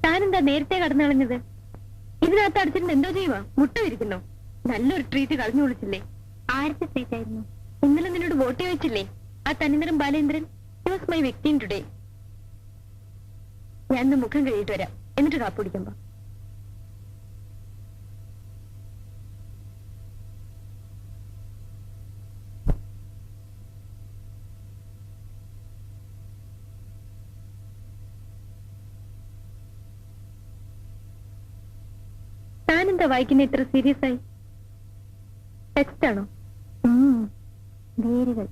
താനെന്താ നേരത്തെ കടന്നു കളഞ്ഞത്? ഇതിനകത്ത് അടിച്ചിട്ട് എന്തോ ചെയ്യുവാ? മുട്ട വിരിക്കുന്നോ? നല്ലൊരു ട്രീറ്റ് കളഞ്ഞു വിളിച്ചില്ലേ? ആരുടെ ട്രീറ്റ് ആയിരുന്നു? ഇന്നലെ നിന്നോട് വോട്ട് ചോദിച്ചില്ലേ ആ തനിനിറം ബാലേന്ദ്രൻ? He was my victim today. ഞാൻ ഇന്ന് മുഖം കഴിയിട്ട് വരാം, എന്നിട്ട് കാപ്പ് കുടിക്കുമ്പോ. താനെന്താ വായിക്കുന്ന ഇത്ര സീരിയസ് ആയി? ടെക്സ്റ്റ് ആണോ? വേരുകൾ.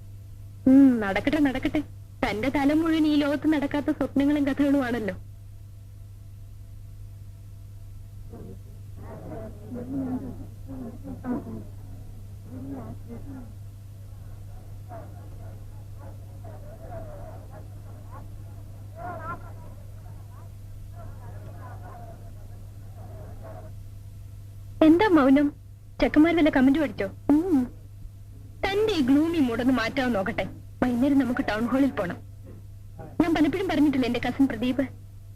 നടക്കട്ടെ നടക്കട്ടെ. തന്റെ തല മുഴുവൻ ഈ ലോകത്ത് നടക്കാത്ത സ്വപ്നങ്ങളും കഥകളും ആണല്ലോ. എന്താ മൗനം? ചെക്കന്മാർ വല്ല കമന്റ് പഠിച്ചോ? തന്റെ ഈ ഗ്ലൂമി മൂടൊന്ന് മാറ്റാൻ നോക്കട്ടെ. വൈകുന്നേരം നമുക്ക് ടൗൺ ഹാളിൽ പോണം. ഞാൻ പലപ്പോഴും പറഞ്ഞിട്ടില്ല എന്റെ കസിൻ പ്രദീപ്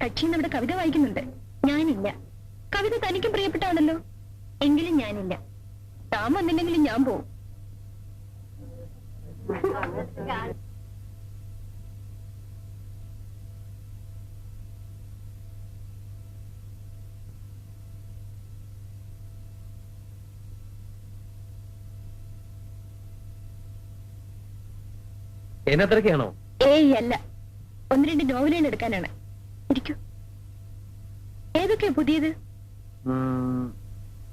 കക്ഷി നമ്മുടെ കവിത വായിക്കുന്നുണ്ട്. ഞാനില്ല. കവിത തനിക്കും പ്രിയപ്പെട്ടാണല്ലോ. എങ്കിലും ഞാനില്ല. താൻ വന്നില്ലെങ്കിലും ഞാൻ പോവും. എന്നത്രയ്ക്കാണോ? ഏയ് അല്ല, 1-2 നോവലുകൾ എടുക്കാനാണ്. ഇരിക്കൂ. ഏതൊക്കെയാ പുതിയത്?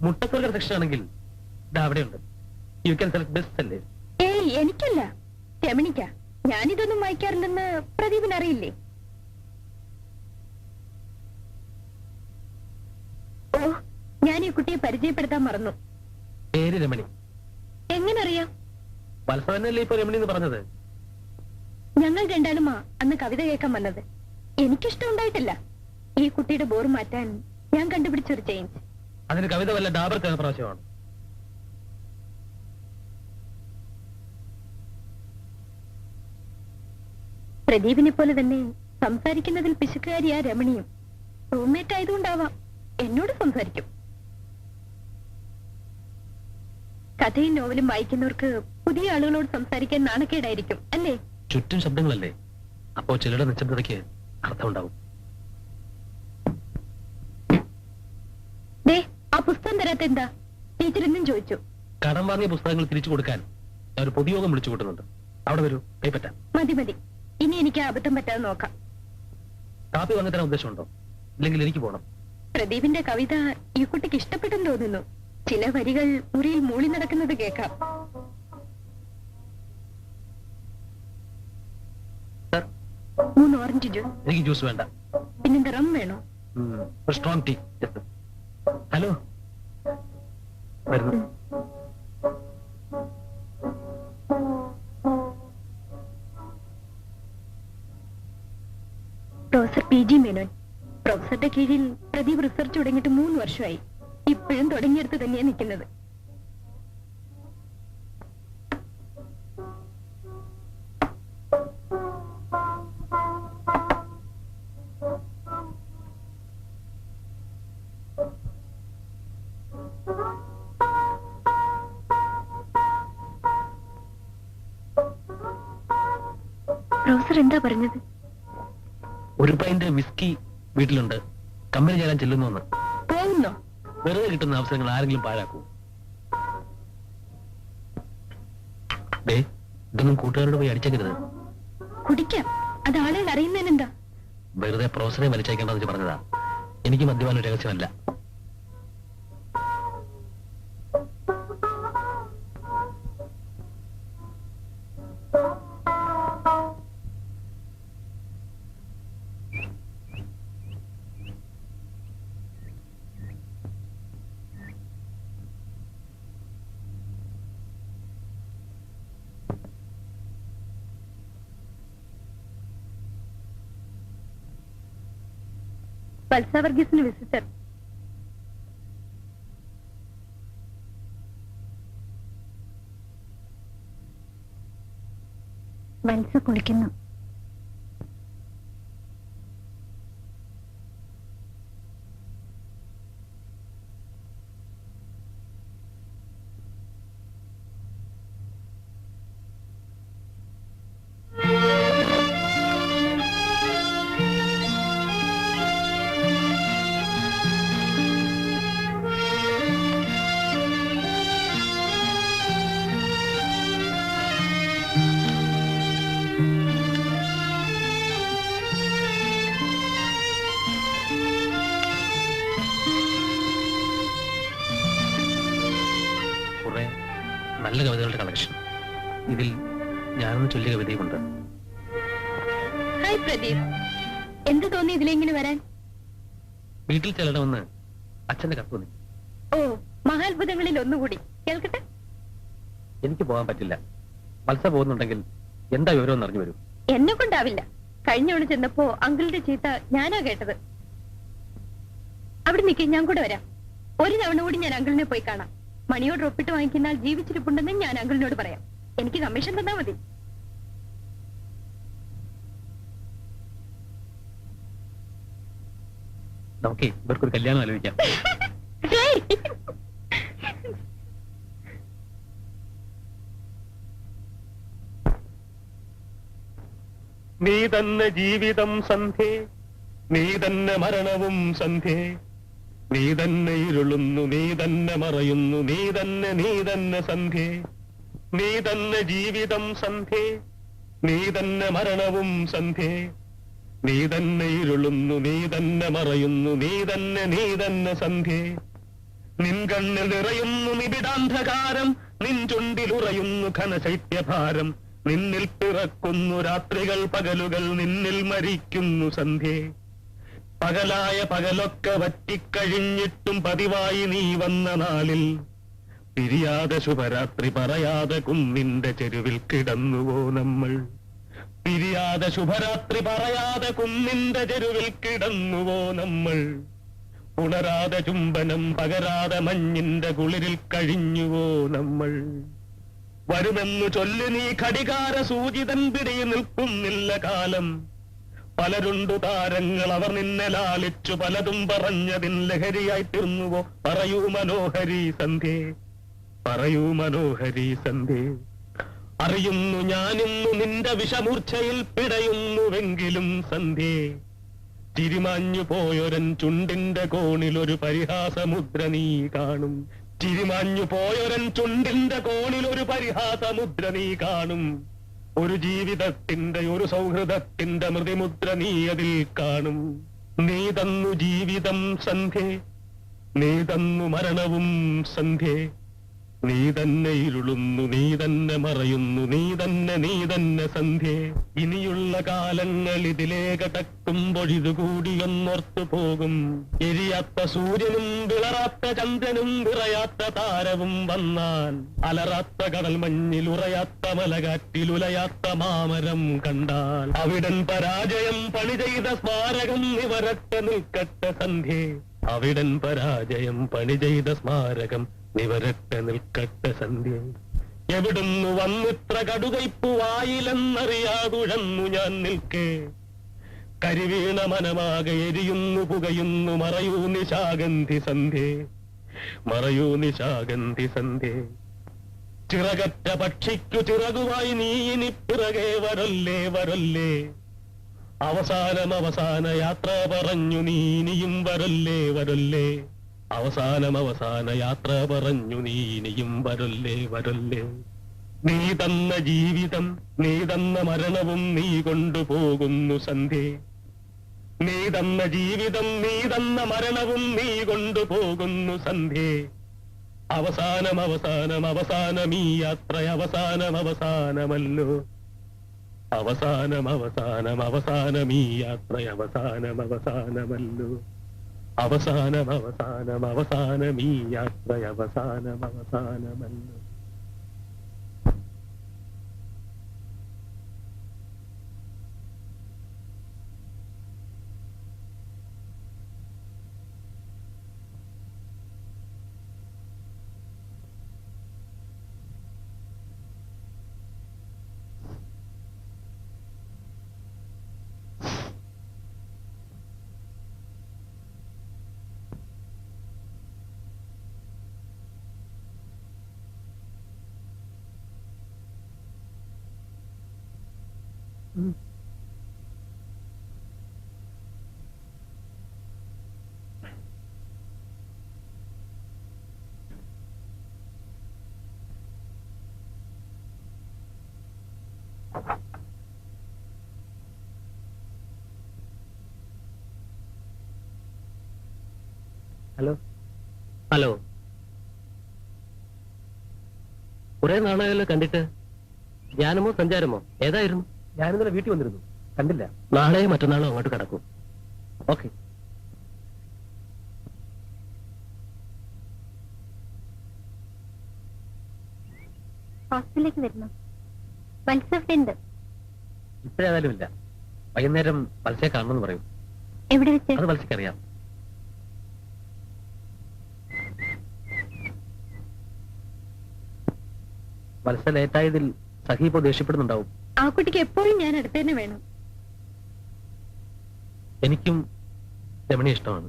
മുട്ടക്കറിയുടെ സെക്ഷൻ ആണെങ്കിൽ അവിടെയുണ്ട്. യു ക്യാൻ സെലക്ട് ബെസ്റ്റ് അല്ലേ? ഏയ് എനിക്കല്ല, രമണിക്ക. ഞാനിതൊന്നും വായിക്കാറില്ലെന്ന് പ്രദീപിന് അറിയില്ലേ? ഓ, ഞാൻ ഈ കുട്ടിയെ പരിചയപ്പെടുത്താൻ മറന്നു. പേര് രമണി. എങ്ങനെ അറിയാം? വത്സവനല്ലേ ഇപ്പൊ രമണി എന്ന് പറഞ്ഞത്? ഞങ്ങൾ രണ്ടാളുമാ അന്ന് കവിത കേൾക്കാൻ വന്നത്. എനിക്കിഷ്ടം ഉണ്ടായിട്ടില്ല. ഈ കുട്ടിയുടെ ബോർ മാറ്റാൻ ഞാൻ കണ്ടുപിടിച്ചൊരു ചേഞ്ച്. അതിന് കവിത വല്ല ഡാബർ പ്രാവശ്യമാണ്. പ്രദീപിനെ പോലെ തന്നെ സംസാരിക്കുന്നതിൽ പിശുക്കുകാരിയാ രമണിയും. റൂംമേറ്റ് ആയതുകൊണ്ടാവാം എന്നോട് സംസാരിക്കും. കഥയും നോവലും വായിക്കുന്നവർക്ക് പുതിയ ആളുകളോട് സംസാരിക്കാൻ നാണക്കേടായിരിക്കും അല്ലേ? ചുറ്റും ശബ്ദങ്ങളല്ലേ, അപ്പോ ചിലരുടെ നിശബ്ദതയ്ക്ക് അർത്ഥമുണ്ടാവും. ആ പുസ്തകം തരാത്ത എന്താ? ടീച്ചർ എന്നും ചോദിച്ചു. കടം വാങ്ങിയ പുസ്തകങ്ങൾ തിരിച്ചു കൊടുക്കാൻ ഒരു പൊതുയോഗം വിളിച്ചു കൂട്ടുന്നുണ്ട്. അവിടെ വരൂ, കൈപ്പറ്റാം. മതി മതി, ഇനി എനിക്ക് അബദ്ധം പറ്റാതെ നോക്കാം. കാപ്പി വാങ്ങി തരാൻ ഉദ്ദേശമുണ്ടോ? ഇല്ലെങ്കിൽ എനിക്ക് പോകണം. പ്രദീപിന്റെ കവിത ഈ കുട്ടിക്ക് ഇഷ്ടപ്പെട്ടെന്ന് തോന്നുന്നു. ചില വരികൾ മുറിയിൽ മൂളി നടക്കുന്നത് കേൾക്കാം. മൂന്ന് ഓറഞ്ച് ജ്യൂസ്. എനിക്ക് ജ്യൂസ് വേണ്ട. പിന്നെന്താ, റം വേണോ? Strong tea. ഹലോ, വരുന്നു. Professor PG Menon. പ്രൊഫസറുടെ കീഴിൽ പ്രദീപ് റിസർച്ച് തുടങ്ങിയിട്ട് 3 വർഷമായി. ഇപ്പോഴും തുടങ്ങിയെടുത്ത് തന്നെയാണ് നിൽക്കുന്നത്. പ്രൊഫസർ എന്താ പറഞ്ഞത്? ഒരു പൈന്റ് വിസ്കി വീട്ടിലുണ്ട്, കമ്പനി ചേരാൻ ചെല്ലുന്നു. പോകുന്നോ? വെറുതെ കിട്ടുന്ന അവസരങ്ങൾ ആരെങ്കിലും പാഴാക്കൂ? ഇതൊന്നും കൂട്ടുകാരോട് പോയി അടിച്ചേക്കരുത്. കുടിക്കാം, അത് ആളുകൾ അറിയുന്നതിനെന്താ? വെറുതെ പ്രൊഫസറെ വലിച്ചയക്കേണ്ടെന്ന് പറഞ്ഞതാ. എനിക്ക് മദ്യപാനം രഹസ്യമല്ല. വത്സ വർഗീസിന് വിസിറ്റർ. വത്സ കുളിക്കുന്നു. നല്ല കവിതകളുടെ കളക്ഷൻ. ഇതിൽ ഞാനൊന്ന് ചൊല്ലിയ കവിതയുമുണ്ട്. ഹായ് പ്രദീപ്, എന്ത് തോന്നി ഇതിലെങ്ങനെ വരാൻ? വീട്ടിൽ ചെല്ലണമെന്ന് അച്ഛന്റെ കത്ത് തോന്നി. ഓ, മഹാത്ഭുതങ്ങളിൽ ഒന്നുകൂടി കേൾക്കട്ടെ. എനിക്ക് പോകാൻ പറ്റില്ല. വത്സ പോകുന്നുണ്ടെങ്കിൽ എന്താ വിവരം അറിഞ്ഞു വരും. എന്നെ കൊണ്ടാവില്ല. കഴിഞ്ഞവണ ചെന്നപ്പോ അങ്കിളുടെ ചീത്ത ഞാനാ കേട്ടത്. അവിടെ നിൽക്കേ, ഞാൻ കൂടെ വരാം. ഒരു തവണ കൂടി ഞാൻ അങ്കിളിനെ പോയി കാണാം. മണിയോട് ഒപ്പിട്ട് വാങ്ങിക്കുന്നാൽ ജീവിച്ചിരിപ്പുണ്ടെന്ന് ഞാൻ അങ്കിളിനോട് പറയാം. എനിക്ക് കമ്മീഷൻ തന്നാ മതി. നമുക്ക് ഇവർക്കൊരു കല്യാണം ആലോചിക്കാം. നീ തന്നെ ജീവിതം സന്ധ്യേ, നീ തന്നെ മരണവും സന്ധ്യേ, നീ തന്നെ ഇരുളുന്നു, നീ തന്നെ മറയുന്നു, നീ തന്നെ സന്ധ്യേ, നീ തന്നെ ജീവിതം സന്ധ്യേ, നീ തന്നെ മരണവും സന്ധ്യേ, നീ തന്നെ ഇരുളുന്നു, നീ തന്നെ മറയുന്നു, നീ തന്നെ സന്ധ്യേ, നിൻ കണ്ണിൽ നിറയുന്നു നിബിഡാന്ധകാരം, നിൻ ചുണ്ടിലുറയുന്നു ഘനശൈത്യഭാരം, നിന്നിൽ പിറക്കുന്നു രാത്രികൾ പകലുകൾ, നിന്നിൽ മരിക്കുന്നു സന്ധ്യേ, പകലായ പകലൊക്കെ വറ്റിക്കഴിഞ്ഞിട്ടും പതിവായി നീ വന്ന നാളിൽ പിരിയാതെ ശുഭരാത്രി പറയാതെ കുന്നിന്റെ ചെരുവിൽ കിടന്നുവോ നമ്മൾ, പിരിയാതെ ശുഭരാത്രി പറയാതെ കുന്നിന്റെ ചെരുവിൽ കിടന്നുവോ നമ്മൾ, ഉണരാതെ ചുംബനം പകരാതെ മഞ്ഞിന്റെ കുളിരിൽ കഴിഞ്ഞുവോ നമ്മൾ, വരുമെന്നു ചൊല്ലി നീ ഘടികാര സൂചിതൻ പിടി നിൽക്കുന്നില്ല കാലം, പലരുണ്ടു താരങ്ങൾ അവർ നിന്നെ ലാളിച്ചു പലതും പറഞ്ഞതിൻ ലഹരിയായി തീർന്നുവോ, പറയൂ മനോഹരി സന്ധ്യേ, പറയൂ മനോഹരി സന്ധ്യേ, അറിയുന്നു ഞാനിന്നു നിന്റെ വിഷമൂർച്ഛയിൽ പിടയുന്നുവെങ്കിലും സന്ധ്യേ, ചിരിമാഞ്ഞു പോയൊരൻ ചുണ്ടിന്റെ കോണിൽ ഒരു പരിഹാസമുദ്ര നീ കാണും, ചിരിമാഞ്ഞു പോയൊരൻ ചുണ്ടിന്റെ കോണിൽ ഒരു പരിഹാസമുദ്ര നീ കാണും, ഒരു ജീവിതത്തിന്റെ ഒരു സൗഹൃദത്തിന്റെ മൃതിമുദ്ര നീ അതിൽ കാണും, നീ തന്നു ജീവിതം സന്ധ്യേ, നീ തന്നു മരണവും സന്ധ്യേ, നീ തന്നെ ഇരുളുന്നു, നീ തന്നെ മറയുന്നു, നീ തന്നെ സന്ധ്യേ, ഇനിയുള്ള കാലങ്ങൾ ഇതിലേ കടക്കുമ്പൊഴിതുകൂടിയൊന്നോർത്തു പോകും, എരിയാത്ത സൂര്യനും വിളറാത്ത ചന്ദ്രനും വിറയാത്ത താരവും വന്നാൽ, അലറാത്ത കടൽ മഞ്ഞിൽ ഉറയാത്ത മലകാറ്റിൽ ഉലയാത്ത മാമരം കണ്ടാൽ, അവിടൻ പരാജയം പണി ചെയ്ത സ്മാരകം നിവരട്ടെ നിൽക്കട്ടെ സന്ധ്യേ, അവിടൻ പരാജയം പണി ചെയ്ത സ്മാരകം നിവരട്ടെ നിൽക്കട്ടെ സന്ധ്യ, എവിടുന്നു വന്നിത്ര കടുകൈപ്പു വായിലെന്നറിയാതുഴന്നു ഞാൻ നിൽക്കേ, കരിവീണ മനമാകെ എരിയുന്നു പുകയുന്നു, മറയൂ നിശാഗന്ധി സന്ധ്യേ, മറയൂ നിശാഗന്ധി സന്ധ്യേ, ചിറകറ്റ പക്ഷിക്കു ചിറകുമായി നീ ഇനി പിറകെ വരല്ലേ വരല്ലേ, അവസാന യാത്ര പറഞ്ഞു നീ ഇനിയും വരല്ലേ വരല്ലേ, അവസാന യാത്ര പറഞ്ഞു നീ ഇനിയും വരല്ലേ വരല്ലേ, നീ തന്ന ജീവിതം നീ തന്ന മരണവും നീ കൊണ്ടുപോകുന്നു സന്ധ്യേ, നീ തന്ന ജീവിതം, നീ തന്ന മരണവും നീ കൊണ്ടുപോകുന്നു സന്ധ്യേ. അവസാനം അവസാനം അവസാനം ഈ യാത്ര അവസാനം അവസാനമല്ലോ. അവസാനം അവസാനം അവസാനം ഈ യാത്ര അവസാനം അവസാനമല്ലോ. അവസാനം അവസാനം അവസാനം ഈ യാത്ര അവസാനം അവസാനമല്ലോ. ഹലോ ഹലോ, കുറെ നാളായല്ലോ കണ്ടിട്ട്. ധ്യാനമോ സഞ്ചാരമോ ഏതായിരുന്നു? ഞാനിന്നലെ വീട്ടിൽ വന്നിരുന്നു, കണ്ടില്ല. നാളെയോ മറ്റന്നാളോ അങ്ങോട്ട് കിടക്കും. ഓക്കെ. ഹോസ്റ്റലിലേക്ക് വരുന്നു. മത്സരമുണ്ട്. ഇപ്പഴേതായാലും ഇല്ല. വൈകുന്നേരം വത്സയെ കാണണമെന്ന് പറയും. എവിടെ വെച്ച്? അത് വത്സയ്ക്കറിയാം. വത്സ ലേറ്റായതിൽ സഖി ഇപ്പോ ദേഷ്യപ്പെടുന്നുണ്ടാവും. ആ കുട്ടിക്ക് എപ്പോഴും ഞാൻ അടുത്ത് തന്നെ വേണം. എനിക്കും രമണി ഇഷ്ടമാണ്.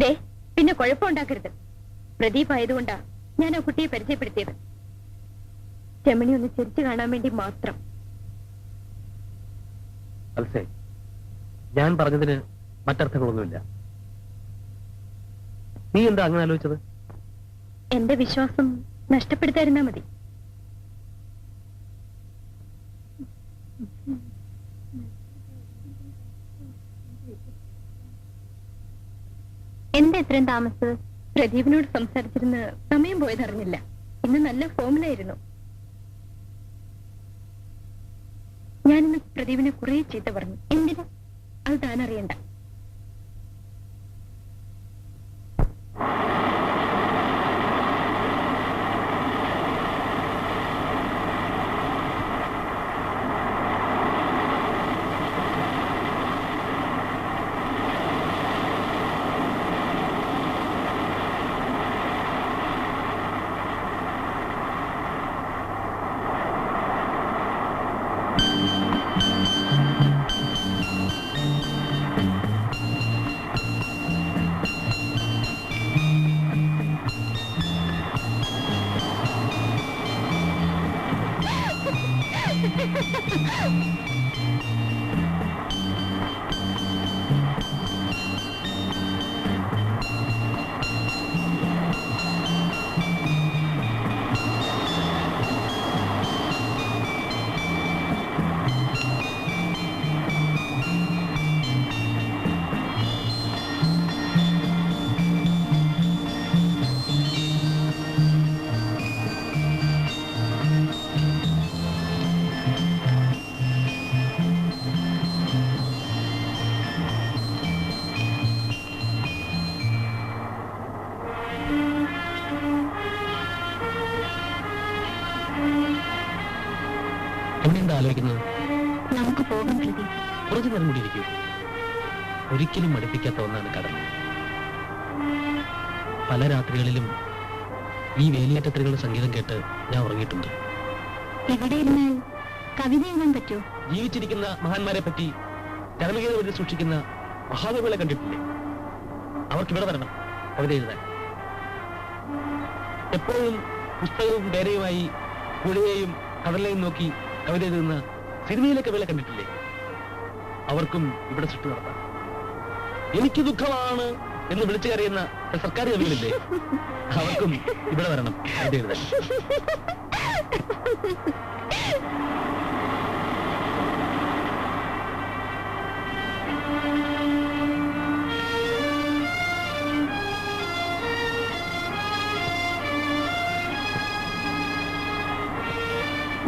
ദേ, പിന്നെ കുഴപ്പമുണ്ടാക്കരുത്. പ്രദീപ് ആയതുകൊണ്ടാ ഞാൻ ആ കുട്ടിയെ പരിചയപ്പെടുത്തിയത്. രമണി ഒന്ന് ചിരിച്ചു കാണാൻ വേണ്ടി മാത്രം. വത്സേ, ഞാൻ പറഞ്ഞതിന് മറ്റർത്ഥങ്ങളൊന്നുമില്ല. നീ എന്താ അങ്ങനെ ആലോചിച്ചത്? എന്റെ വിശ്വാസം നഷ്ടപ്പെടുത്താതിരുന്നാ മതി. എന്താ ഇത്രയും താമസിച്ചത്? പ്രദീപിനോട് സംസാരിച്ചിരുന്ന് സമയം പോയതറിഞ്ഞില്ല. ഇന്ന് നല്ല ഫോമിലായിരുന്നു. ഞാനിന്ന് പ്രദീപിനെ കുറെ ചീത്ത പറഞ്ഞു. എന്തിനാ? അത് താനറിയണ്ട. എന്നെന്താ ആലോചിക്കുന്നത്? നമുക്ക് പോകാം പ്രദീപ്. കുറച്ചു നേരം കൂടി ഇരിക്കൂ. ഒരിക്കലും മടുപ്പിക്കാത്ത ഒന്നാണ് കടൽ. പല രാത്രികളിലും ഈ വേലിയേറ്റത്തിലുള്ള സംഗീതം കേട്ട് ഞാൻ ഉറങ്ങിയിട്ടുണ്ട്. എവിടെ ഇരുന്നാൽ കവിത എഴുതാൻ പറ്റുമോ? ജീവിച്ചിരിക്കുന്ന മഹാന്മാരെ പറ്റി ചരമഗീതം എഴുതി സൂക്ഷിക്കുന്ന മഹാകവികളെ കണ്ടിട്ടില്ലേ? അവർക്ക് ഇവിടെ വരണം കവിത എഴുതാൻ. എപ്പോഴും പുസ്തകവും പേരയുമായി പുഴയെയും കടലിനെയും നോക്കി കവിത എഴുതുന്ന സിനിമയിലെ കവികളെ കണ്ടിട്ടില്ലേ? അവർക്കും ഇവിടെ സൃഷ്ടി നടത്താം. എനിക്ക് ദുഃഖമാണ് എന്ന് വിളിച്ചു കരയുന്ന സർക്കാർ കവികളില്ലേ? അവർക്കും ഇവിടെ വരണം കവിത എഴുതാൻ.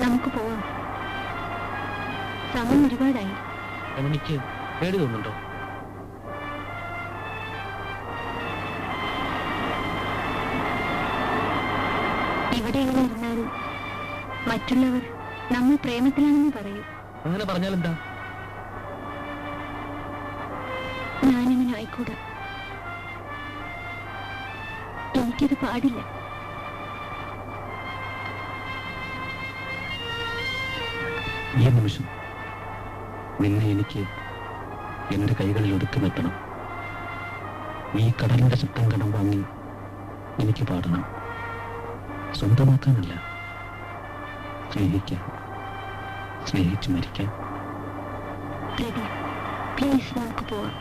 നമുക്ക് പോവാം. സമയം ഒരുപാടായി. രമണിക്ക് പേടി തോന്നുന്നുണ്ടോ? ഇവിടെ എങ്ങനെ ഇരുന്നാലും മറ്റുള്ളവർ നമ്മൾ പ്രേമത്തിലാണെന്ന് പറയും. അങ്ങനെ പറഞ്ഞാലെന്താ? ഞാനിങ്ങനെ ആയിക്കൂടാ. എനിക്കത് പാടില്ല. ഈ നിമിഷം നിന്നെ എനിക്ക് എന്റെ കൈകളിൽ ഒതുക്കി നിർത്തണം. ഈ കടലിന്റെ ശബ്ദം കടം വാങ്ങി എനിക്ക് പാടണം. സ്വന്തമാക്കാനല്ല, സ്നേഹിക്കാൻ, സ്നേഹിച്ചു മരിക്കാൻ. പ്ലീസ് നമുക്ക് പോവാം.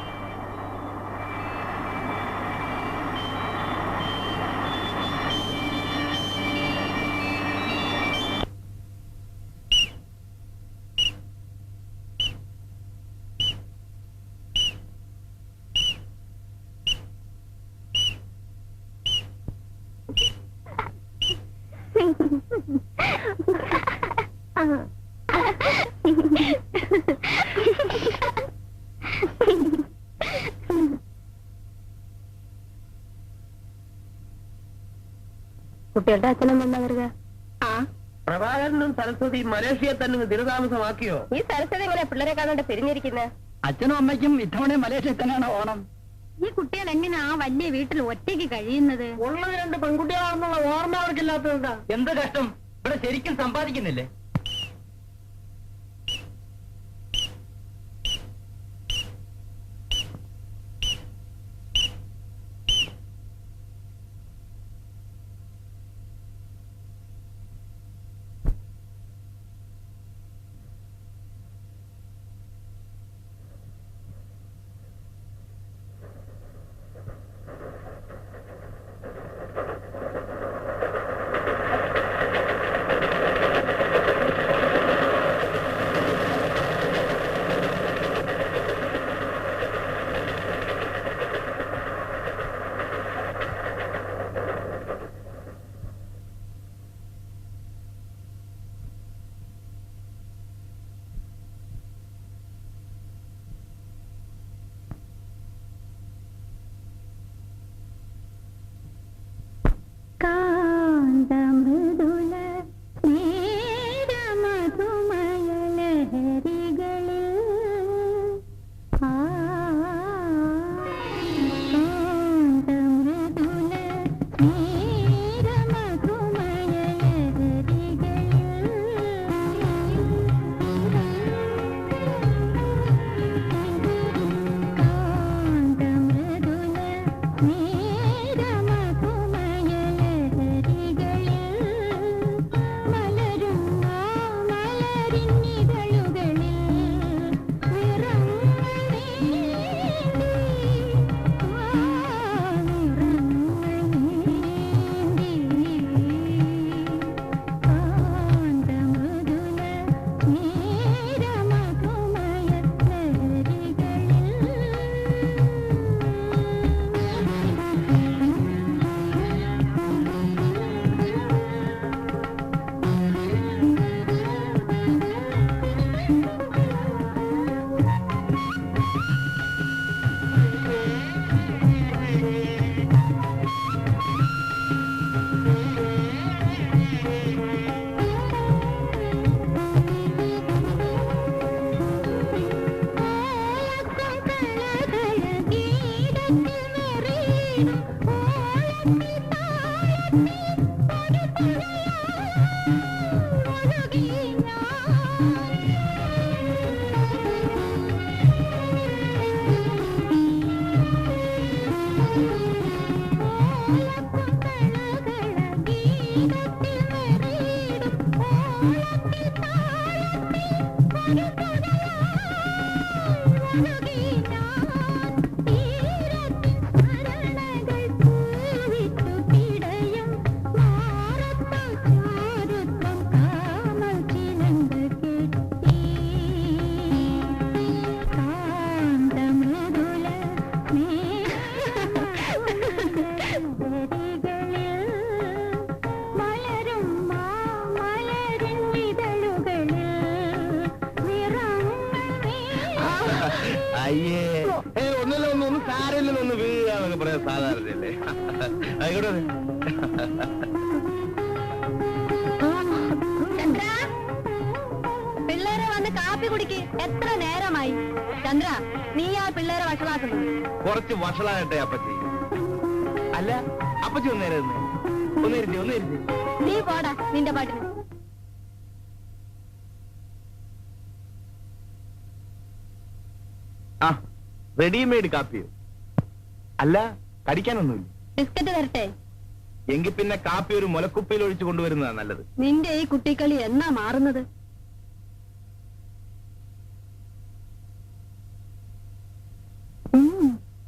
കുട്ടികളുടെ അച്ഛനും വന്നവരുക. പ്രഭാകരനും സരസ്വതി മലേഷ്യയെ തന്നെ ദിനതാമസമാക്കിയോ? ഈ സരസ്വതി ഇങ്ങനെ പിള്ളേരെ കാണാണ്ട് പിരിഞ്ഞിരിക്കുന്നത്. അച്ഛനും അമ്മയ്ക്കും ഇത്തവണ മലേഷ്യയിൽ തന്നെയാണ് ഓണം. ഈ കുട്ടികൾ എങ്ങനെ ആ വലിയ വീട്ടിൽ ഒറ്റയ്ക്ക് കഴിയുന്നത്? ഉള്ള 2 പെൺകുട്ടികളാണെന്നുള്ള ഓർമ്മ അവർക്കില്ലാത്തതെന്താ? എന്ത് കഷ്ടം, ഇവിടെ ശരിക്കും സമ്പാദിക്കുന്നില്ലേ? കാന്തമൃദുല സ്നേഹമധുമയലഹരികളിൽ കാന്തമൃദുല ീരത്തിൻ സ്മരണകൾ പറയാൻ സാധാരണയല്ലേ. ആയിക്കോട്ടെ. ചന്ദ്ര, പിള്ളേരെ വന്ന് കാപ്പി കുടിക്ക്. എത്ര നേരമായി? ചന്ദ്ര, നീ ആ പിള്ളേരെ വഷളാക്കുന്നത്. കുറച്ച് വഷളാകട്ടെ അപ്പച്ചി. അല്ല അപ്പച്ചി ഒന്നേരുന്നേ. നീ പോടാ നിന്റെ പാട്ടിന്. ആ റെഡിമെയ്ഡ് കാപ്പിയോ? അല്ല കടിക്കാനൊന്നുമില്ല. ബിസ്ക്കറ്റ് തരട്ടെ? എങ്കിൽ പിന്നെ കാപ്പി ഒരു മുലക്കുപ്പിയിൽ ഒഴിച്ചു കൊണ്ടുവരുന്നതാണ് നല്ലത്. നിന്റെ ഈ കുട്ടിക്കളി എന്നാ മാറുന്നത്?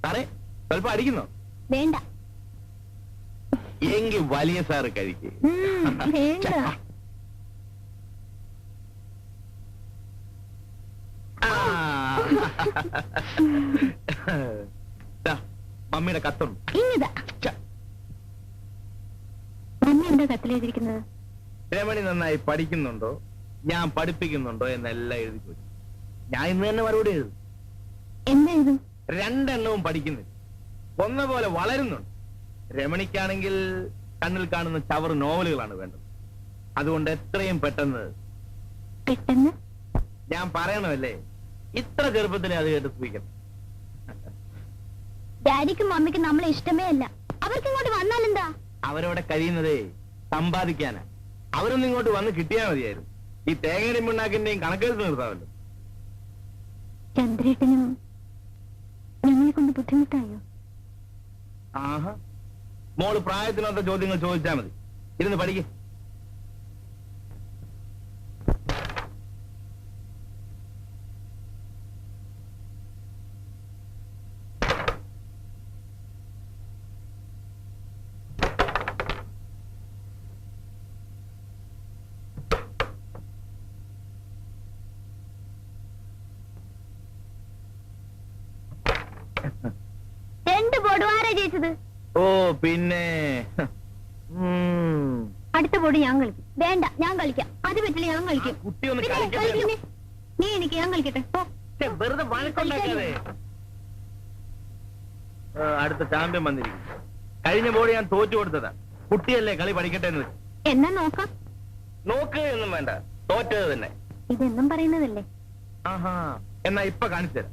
സാറേ സ്വല്പം അടിക്കുന്നോ? വേണ്ട. എങ്കിൽ വലിയ സാറ് കഴിക്ക്. വേണ്ട. മമ്മിയുടെ കത്തുണ്ട്. ഇങ്ങതാ. മമ്മി എന്താ കത്തിലെഴുതിയിരിക്കുന്നത്? രമണി നന്നായി പഠിക്കുന്നുണ്ടോ, ഞാൻ പഠിപ്പിക്കുന്നുണ്ടോ എന്നെല്ലാം എഴുതി ചോദിച്ചു. ഞാൻ ഇന്ന് തന്നെ മറുപടി എഴുതും. എന്താ ഇത്? രണ്ടെണ്ണവും പഠിക്കുന്നില്ല, ഒന്ന പോലെ വളരുന്നുണ്ട്. രമണിക്കാണെങ്കിൽ കണ്ണിൽ കാണുന്ന ചവർ നോവലുകളാണ് വേണ്ടത്. അതുകൊണ്ട് എത്രയും പെട്ടെന്ന് ഞാൻ പറയണമല്ലേ, ഇത്ര ചെറുപ്പത്തിനെ അത് കേട്ട് സ്പീക്കണം. ഡാഡിക്കും മമ്മിക്കും നമ്മളെ ഇഷ്ടമേ അല്ല. അവർക്ക് ഇങ്ങോട്ട് വന്നാലെന്താ? അവരവിടെ കഴിയുന്നതേ സമ്പാദിക്കാനാ. അവരൊന്നും ഇങ്ങോട്ട് വന്ന് കിട്ടിയാൽ മതിയായിരുന്നു. ഈ തേങ്ങയുടെയും പിണ്ണാക്കിന്റെയും കണക്കെടുത്ത് നിർത്താമല്ലോ. ചന്ദ്രേട്ടനും ഞങ്ങളെ കൊണ്ട് ബുദ്ധിമുട്ടായോ? ആഹാ, മോള് പ്രായത്തിനൊത്ത ചോദ്യങ്ങൾ ചോദിച്ചാൽ മതി. ഇരുന്ന് പഠിക്കും. രണ്ട് ബോർഡ് ആരാ ജയിച്ചത്? ഓ പിന്നെ അടുത്ത ബോർഡ് ഞാൻ കളിക്കും. വേണ്ട, ഞാൻ കളിക്കാം. അത് പറ്റില്ല, ഞാൻ കളിക്കും. കുട്ടി ഒന്ന് പിന്നെ കളിക്കട്ടെ. കളിക്കുന്നേ. നീ എനിക്ക്, ഞാൻ കളിക്കട്ടെ. പോ. വെറുതെ വഴക്കുണ്ടാക്കാതെ. അടുത്ത ചാമ്പ്യൻ വന്നിരിക്കും. കഴിഞ്ഞ ബോർഡ് ഞാൻ തോറ്റു കൊടുത്തതാ. കുട്ടിയല്ലേ, കളി പഠിക്കട്ടെ എന്ന് വെച്ചു. എന്നാ നോക്കാം. നോക്കുക എന്നും വേണ്ട, തോറ്റത് തന്നെ. ഇതെന്നും പറയുന്നതല്ലേ? ആഹാ, എന്നാ ഇപ്പൊ കാണിച്ചു തരാം.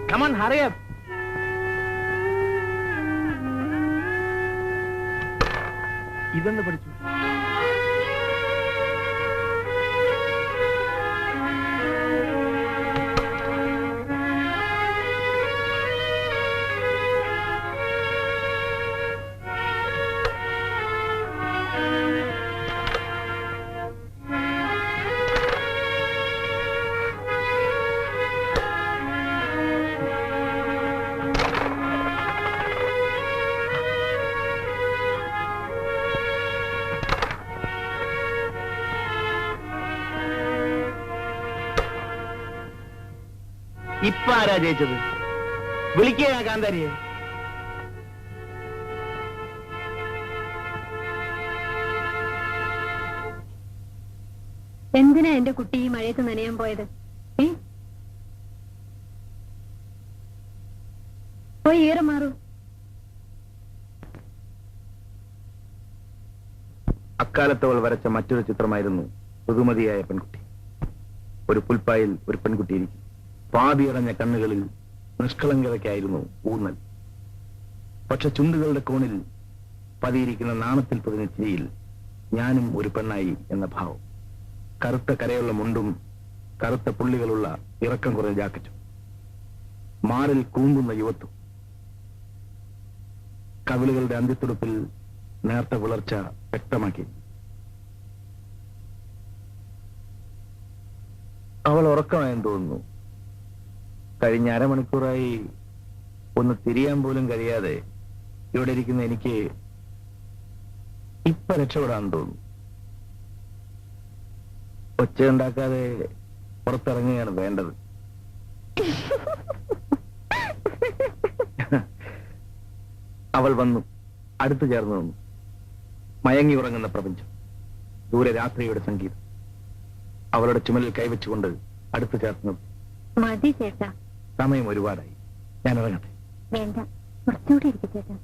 Come on, hurry up. ഇതെന്ന് പഠിച്ചു. ഇപ്പൊ ആരാ ജയിച്ചത്? വിളിക്കുക കാന്താരിയെ. എന്തിനാ എന്റെ കുട്ടി ഈ മഴയത്ത് നനയാൻ പോയത്? പോയി ഈറ മാറൂ. അക്കാലത്ത് അവൾ വരച്ച മറ്റൊരു ചിത്രമായിരുന്നു ഋതുമതിയായ പെൺകുട്ടി. ഒരു പുൽപ്പായിൽ ഒരു പെൺകുട്ടി ഇരിക്കും. പാതിയടഞ്ഞ കണ്ണുകളിൽ നിഷ്കളങ്കതയ്ക്കായിരുന്നു ഊന്നൽ. പക്ഷെ ചുണ്ടുകളുടെ കോണിൽ പതിയിരിക്കുന്ന നാണത്തിൽ പൊതിഞ്ഞ ചിരിയിൽ ഞാനും ഒരു പെണ്ണായി എന്ന ഭാവം. കറുത്ത കരയുള്ള മുണ്ടും കറുത്ത പുള്ളികളുള്ള ഇറക്കം കുറഞ്ഞ ജാക്കറ്റും, മാറിൽ കൂമ്പുന്ന യുവത്വം, കവിളുകളുടെ അന്ത്യത്തുടുപ്പിൽ നേർത്ത വിളർച്ച വ്യക്തമാക്കി. അവൾ ഉറക്കമായെന്ന് തോന്നുന്നു. കഴിഞ്ഞ അരമണിക്കൂറായി ഒന്ന് തിരിയാൻ പോലും കഴിയാതെ ഇവിടെ ഇരിക്കുന്ന എനിക്ക് ഇപ്പൊ രക്ഷപ്പെടാൻ തോന്നുന്നു. ഒച്ച ഉണ്ടാക്കാതെ പുറത്തിറങ്ങുകയാണ് വേണ്ടത്. അവൾ വന്നു, അടുത്തു ചേർന്ന് നിന്നു. മയങ്ങി ഉറങ്ങുന്ന പ്രപഞ്ചം, ദൂരെ രാത്രിയുടെ സംഗീതം. അവളുടെ ചുമലിൽ കൈവച്ചുകൊണ്ട് അടുത്തു ചേർന്നു. മതി ചേട്ടാ, സമയം ഒരുപാടായി, ഞാൻ ഇറങ്ങട്ടെ. വേണ്ട, കുറച്ചുകൂടി ഇരിക്കും ചേട്ടാ.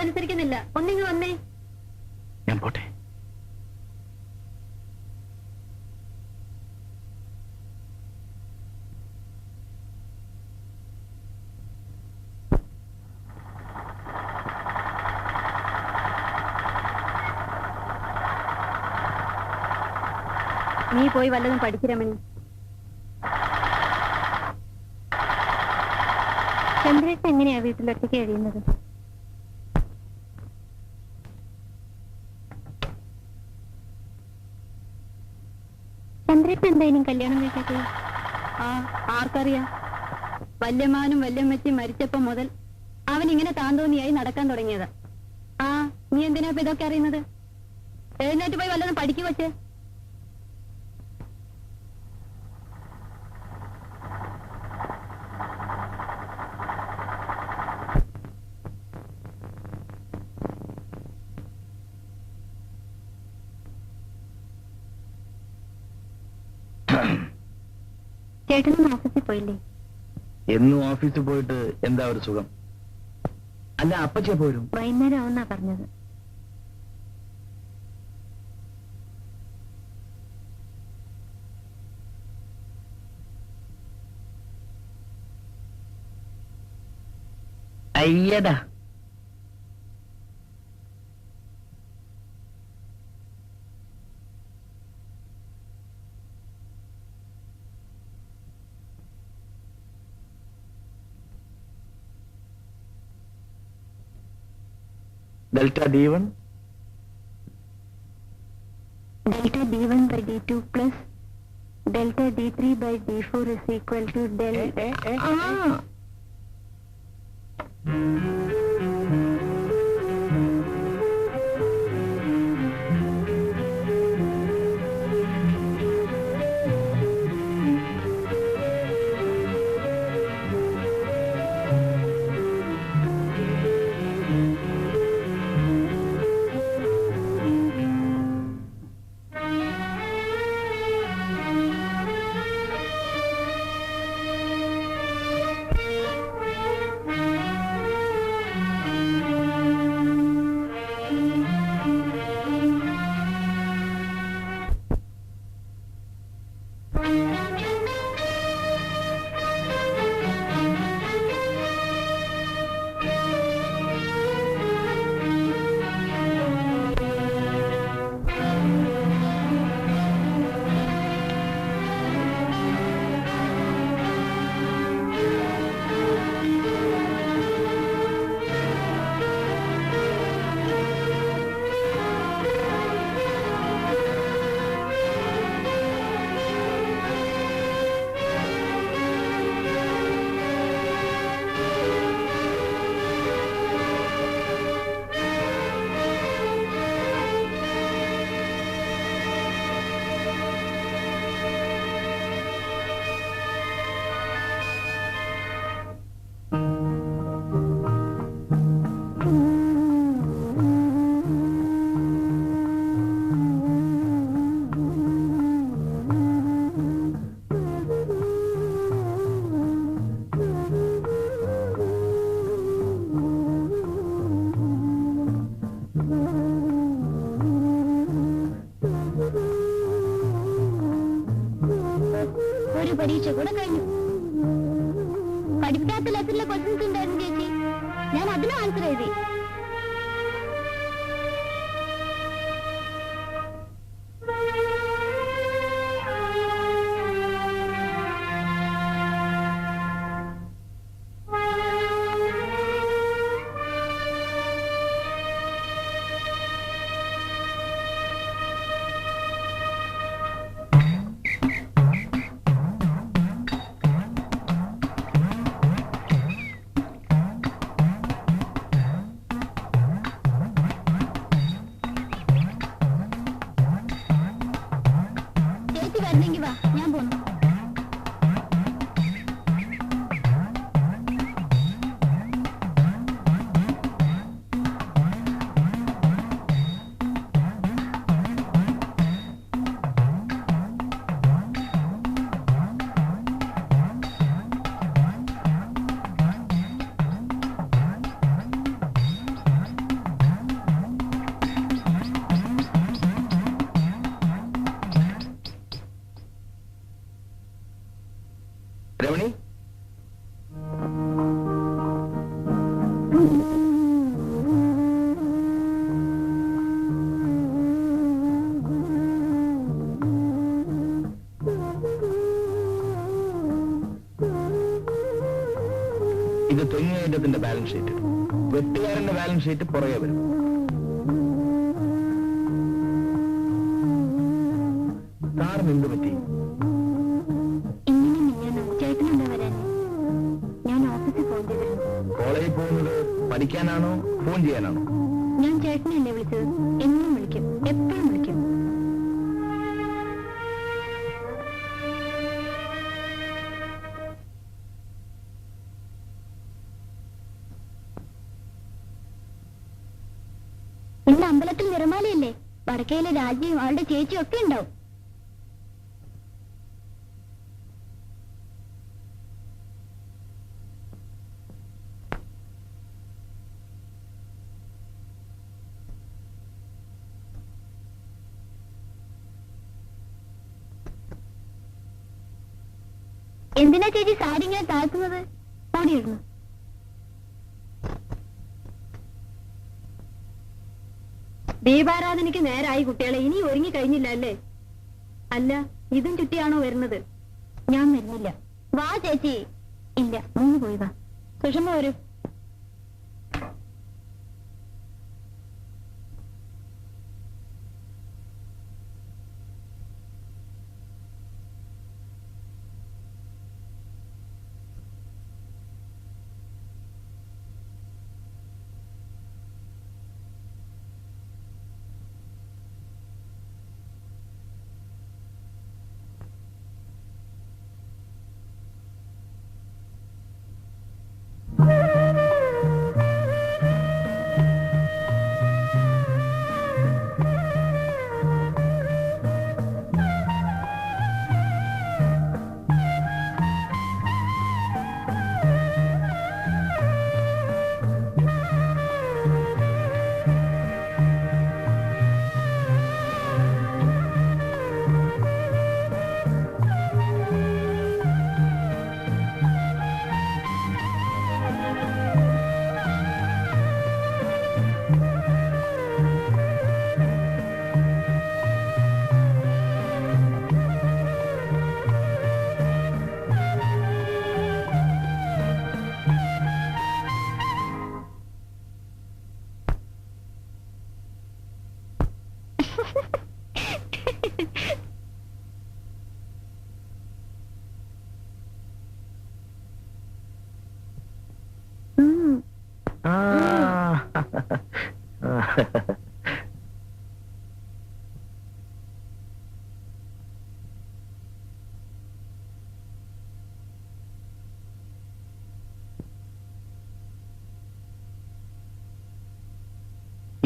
അനുസരിക്കുന്നില്ല, ഒന്നിങ്ങ് വന്നേ. ഞാൻ പോട്ടെ. നീ പോയി വല്ലതും പഠിക്ക് രമണി. ചന്ദ്രേട്ടൻ എങ്ങനെയാ വീട്ടിലൊറ്റയ്ക്ക് കഴിയുന്നത്? ചന്ദ്രേട്ടൻ എന്താ ഇനി കല്യാണം കഴിക്കാത്തത്? ആർക്കറിയാം. വല്യമാനും വല്യമ്മച്ചും മരിച്ചപ്പോ മുതൽ അവൻ ഇങ്ങനെ താന്തോന്നിയായി നടക്കാൻ തുടങ്ങിയത്. നീ എന്തിനാ ഇപ്പൊ ഇതൊക്കെ അറിയുന്നത്? എഴുന്നേറ്റ് പോയി വല്ലതും പഠിക്കു വച്ച്. ചേട്ടനും ഓഫീസിൽ പോയില്ലേ? എന്നും ഓഫീസിൽ പോയിട്ട് എന്താ ഒരു സുഖം? അല്ല, അപ്പച്ചേ പോരും. വൈകുന്നേരം ആവുന്നാ പറഞ്ഞത്. അയ്യടാ, delta d1 delta d1 by d2 plus delta d3 by d4 is equal to delta. ഒരു പരീക്ഷ കൂടെ കഴിഞ്ഞു. പഠിക്കാത്ത ലെസണിലെ ക്വസ്റ്റ്യൻസ് ഉണ്ടായിരുന്നു ചേച്ചി. ഞാൻ അതിന് ആൻസർ എഴുതി. വരണമെങ്കിൽ വാ, ഞാൻ പോന്നു. രമണി, ഇത് തെങ്ങേറ്റത്തിന്റെ ബാലൻസ് ഷീറ്റ്. വെട്ടുകാരന്റെ ബാലൻസ് ഷീറ്റ് പുറകെ വരും. സാറിന് എന്ത് പറ്റി? കോളേജിൽ പോകുന്നത് പഠിക്കാനാണോ ഫോൺ ചെയ്യാനാണോ? ഞാൻ ചേട്ടനല്ലേ വിളിച്ചത്. എന്നും വിളിക്കും, എപ്പോഴും വിളിക്കും. ഇന്ന് അമ്പലത്തിൽ നിറമാലയല്ലേ? വടക്കയിലെ രാജ്യവും അവളുടെ ചേച്ചിയും ഒക്കെ ഉണ്ടാവും. എന്തിനാ ചേച്ചി സാരി ഇങ്ങനെ താഴ്ത്തുന്നത്? ഓടിയിടുന്നു. ദീപാരാധനയ്ക്ക് നേരായി കുട്ടികളെ. ഇനി ഒരുങ്ങി കഴിഞ്ഞില്ല അല്ലേ? അല്ല, ഇതും ചുറ്റിയാണോ വരുന്നത്? ഞാൻ വരുന്നില്ല. വാ ചേച്ചി. ഇല്ല, മൂന്ന് പോയി വാ. സുഷമ വരൂ.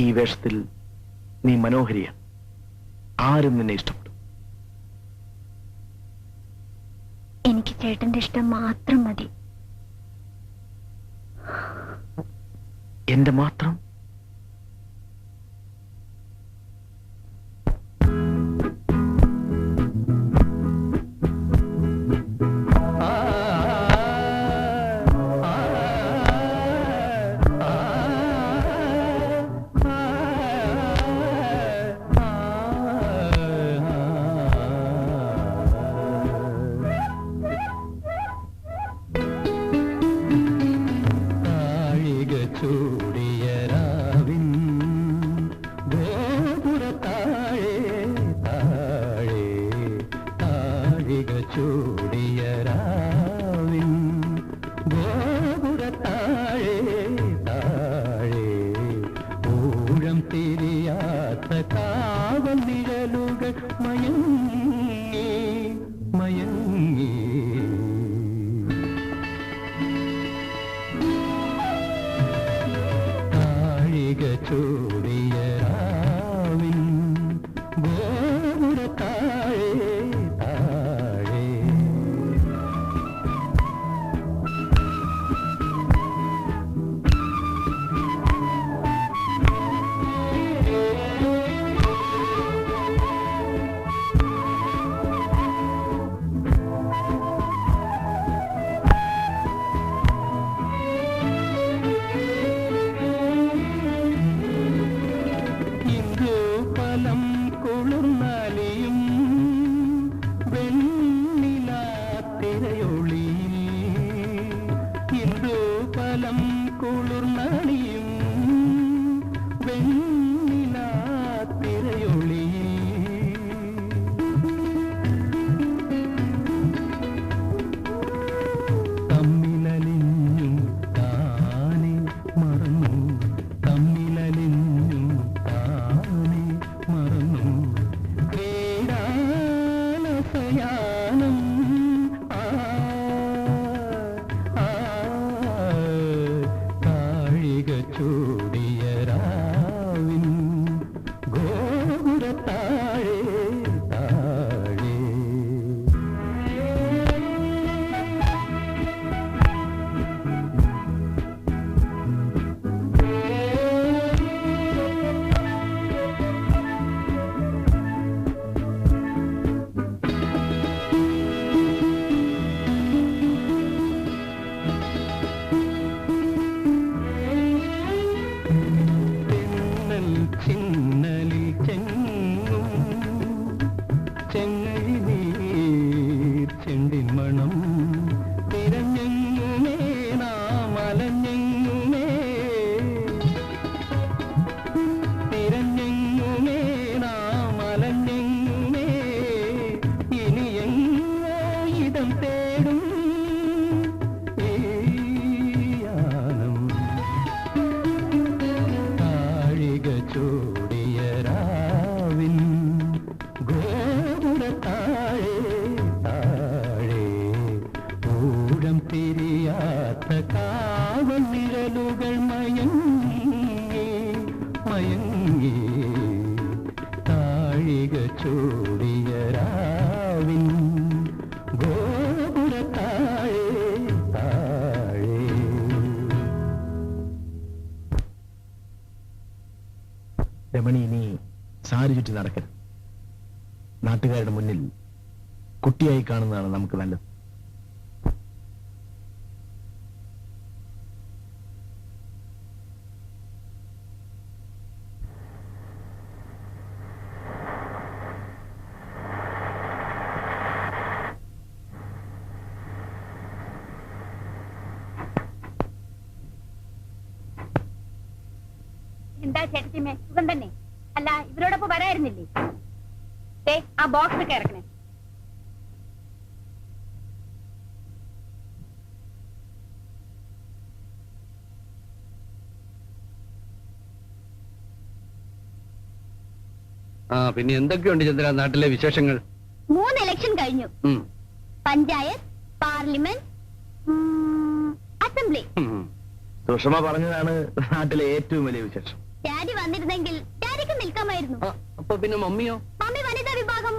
ഈ വേഷത്തിൽ നീ മനോഹരിയാണ്. ആരും നിന്നെ ഇഷ്ടപ്പെടും. എനിക്ക് ചേട്ടന്റെ ഇഷ്ടം മാത്രം മതി. എന്റെ മാത്രം? ചൂടിയ രാവിൻ ഗോപുരത്താഴെ താഴെ ഊഴം തിരിയാത്ത കാവൽ നിഴലുകൾ മയങ്ങി മയങ്ങി. താഴിക ചൂടിയ രാവിൻ ഗോപുരത്താഴെ താഴെ ഫലം കുളിർന്നാലിയും വെണ്ണിലാത്തിരയൊളിയിൽ ഫലം കുളിർന്നാലിയും വെണ്ണിലാത്തിരയൊളിയിൽ തമ്മിലലിഞ്ഞും താനെ മറന്നു തമ്മിലലിഞ്ഞും താനെ മറന്നു ക്രീഡാനസയാനം താഴിക ചൂടിയ രാവിൻ ഗോപുരത്താഴെ താഴെ. തെന്നൽ ചിന്നലിൽ ചെങ്ങും ചെങ്ങഴി നീർ ചെണ്ടിൻ മണം തിരഞ്ഞെങ്ങുമേ നാം അലഞ്ഞെങ്ങുമേ തിരഞ്ഞെങ്ങുമേ നാം അലഞ്ഞെങ്ങുമേ ഇനി എങ്ങോ ഇടം തേടും ഈ യാനം. താഴിക ചൂടിയ രാവിൻ ഗോപുരത്താഴെ താഴെ ഊഴം തിരിയാത്ത കാവൽ നിഴലുകൾ മയങ്ങി മയങ്ങി. താഴിക ചൂടിയ രാവിൻ ഗോപുരത്താഴെ താഴെ. രമണി ഇനി സാരി ചുറ്റി നടക്കരുത്. നാട്ടുകാരുടെ മുന്നിൽ കുട്ടിയായി കാണുന്നതാണ് നമുക്ക് നല്ലത്. എന്താ ചേട്ടത്തിമേ, സുഖം തന്നെ? അല്ല, ഇവരോടൊപ്പം വരായിരുന്നില്ലേ? ആ ബോക്സ് ഒക്കെ ഇറക്കണേ. പിന്നെ എന്തൊക്കെയുണ്ട് ചന്ദ്ര നാട്ടിലെ വിശേഷങ്ങൾ? 3 ഇലക്ഷൻ കഴിഞ്ഞു. Panchayat, parliament, assembly. സുഷമ പറഞ്ഞതാണ് നാട്ടിലെ ഏറ്റവും വലിയ വിശേഷം. ഡാഡി വന്നിരുന്നെങ്കിൽ ഡാഡിക്ക് നിൽക്കാമായിരുന്നു. അപ്പൊ പിന്നെ മമ്മിയോ? മമ്മി വനിതാ വിഭാഗം.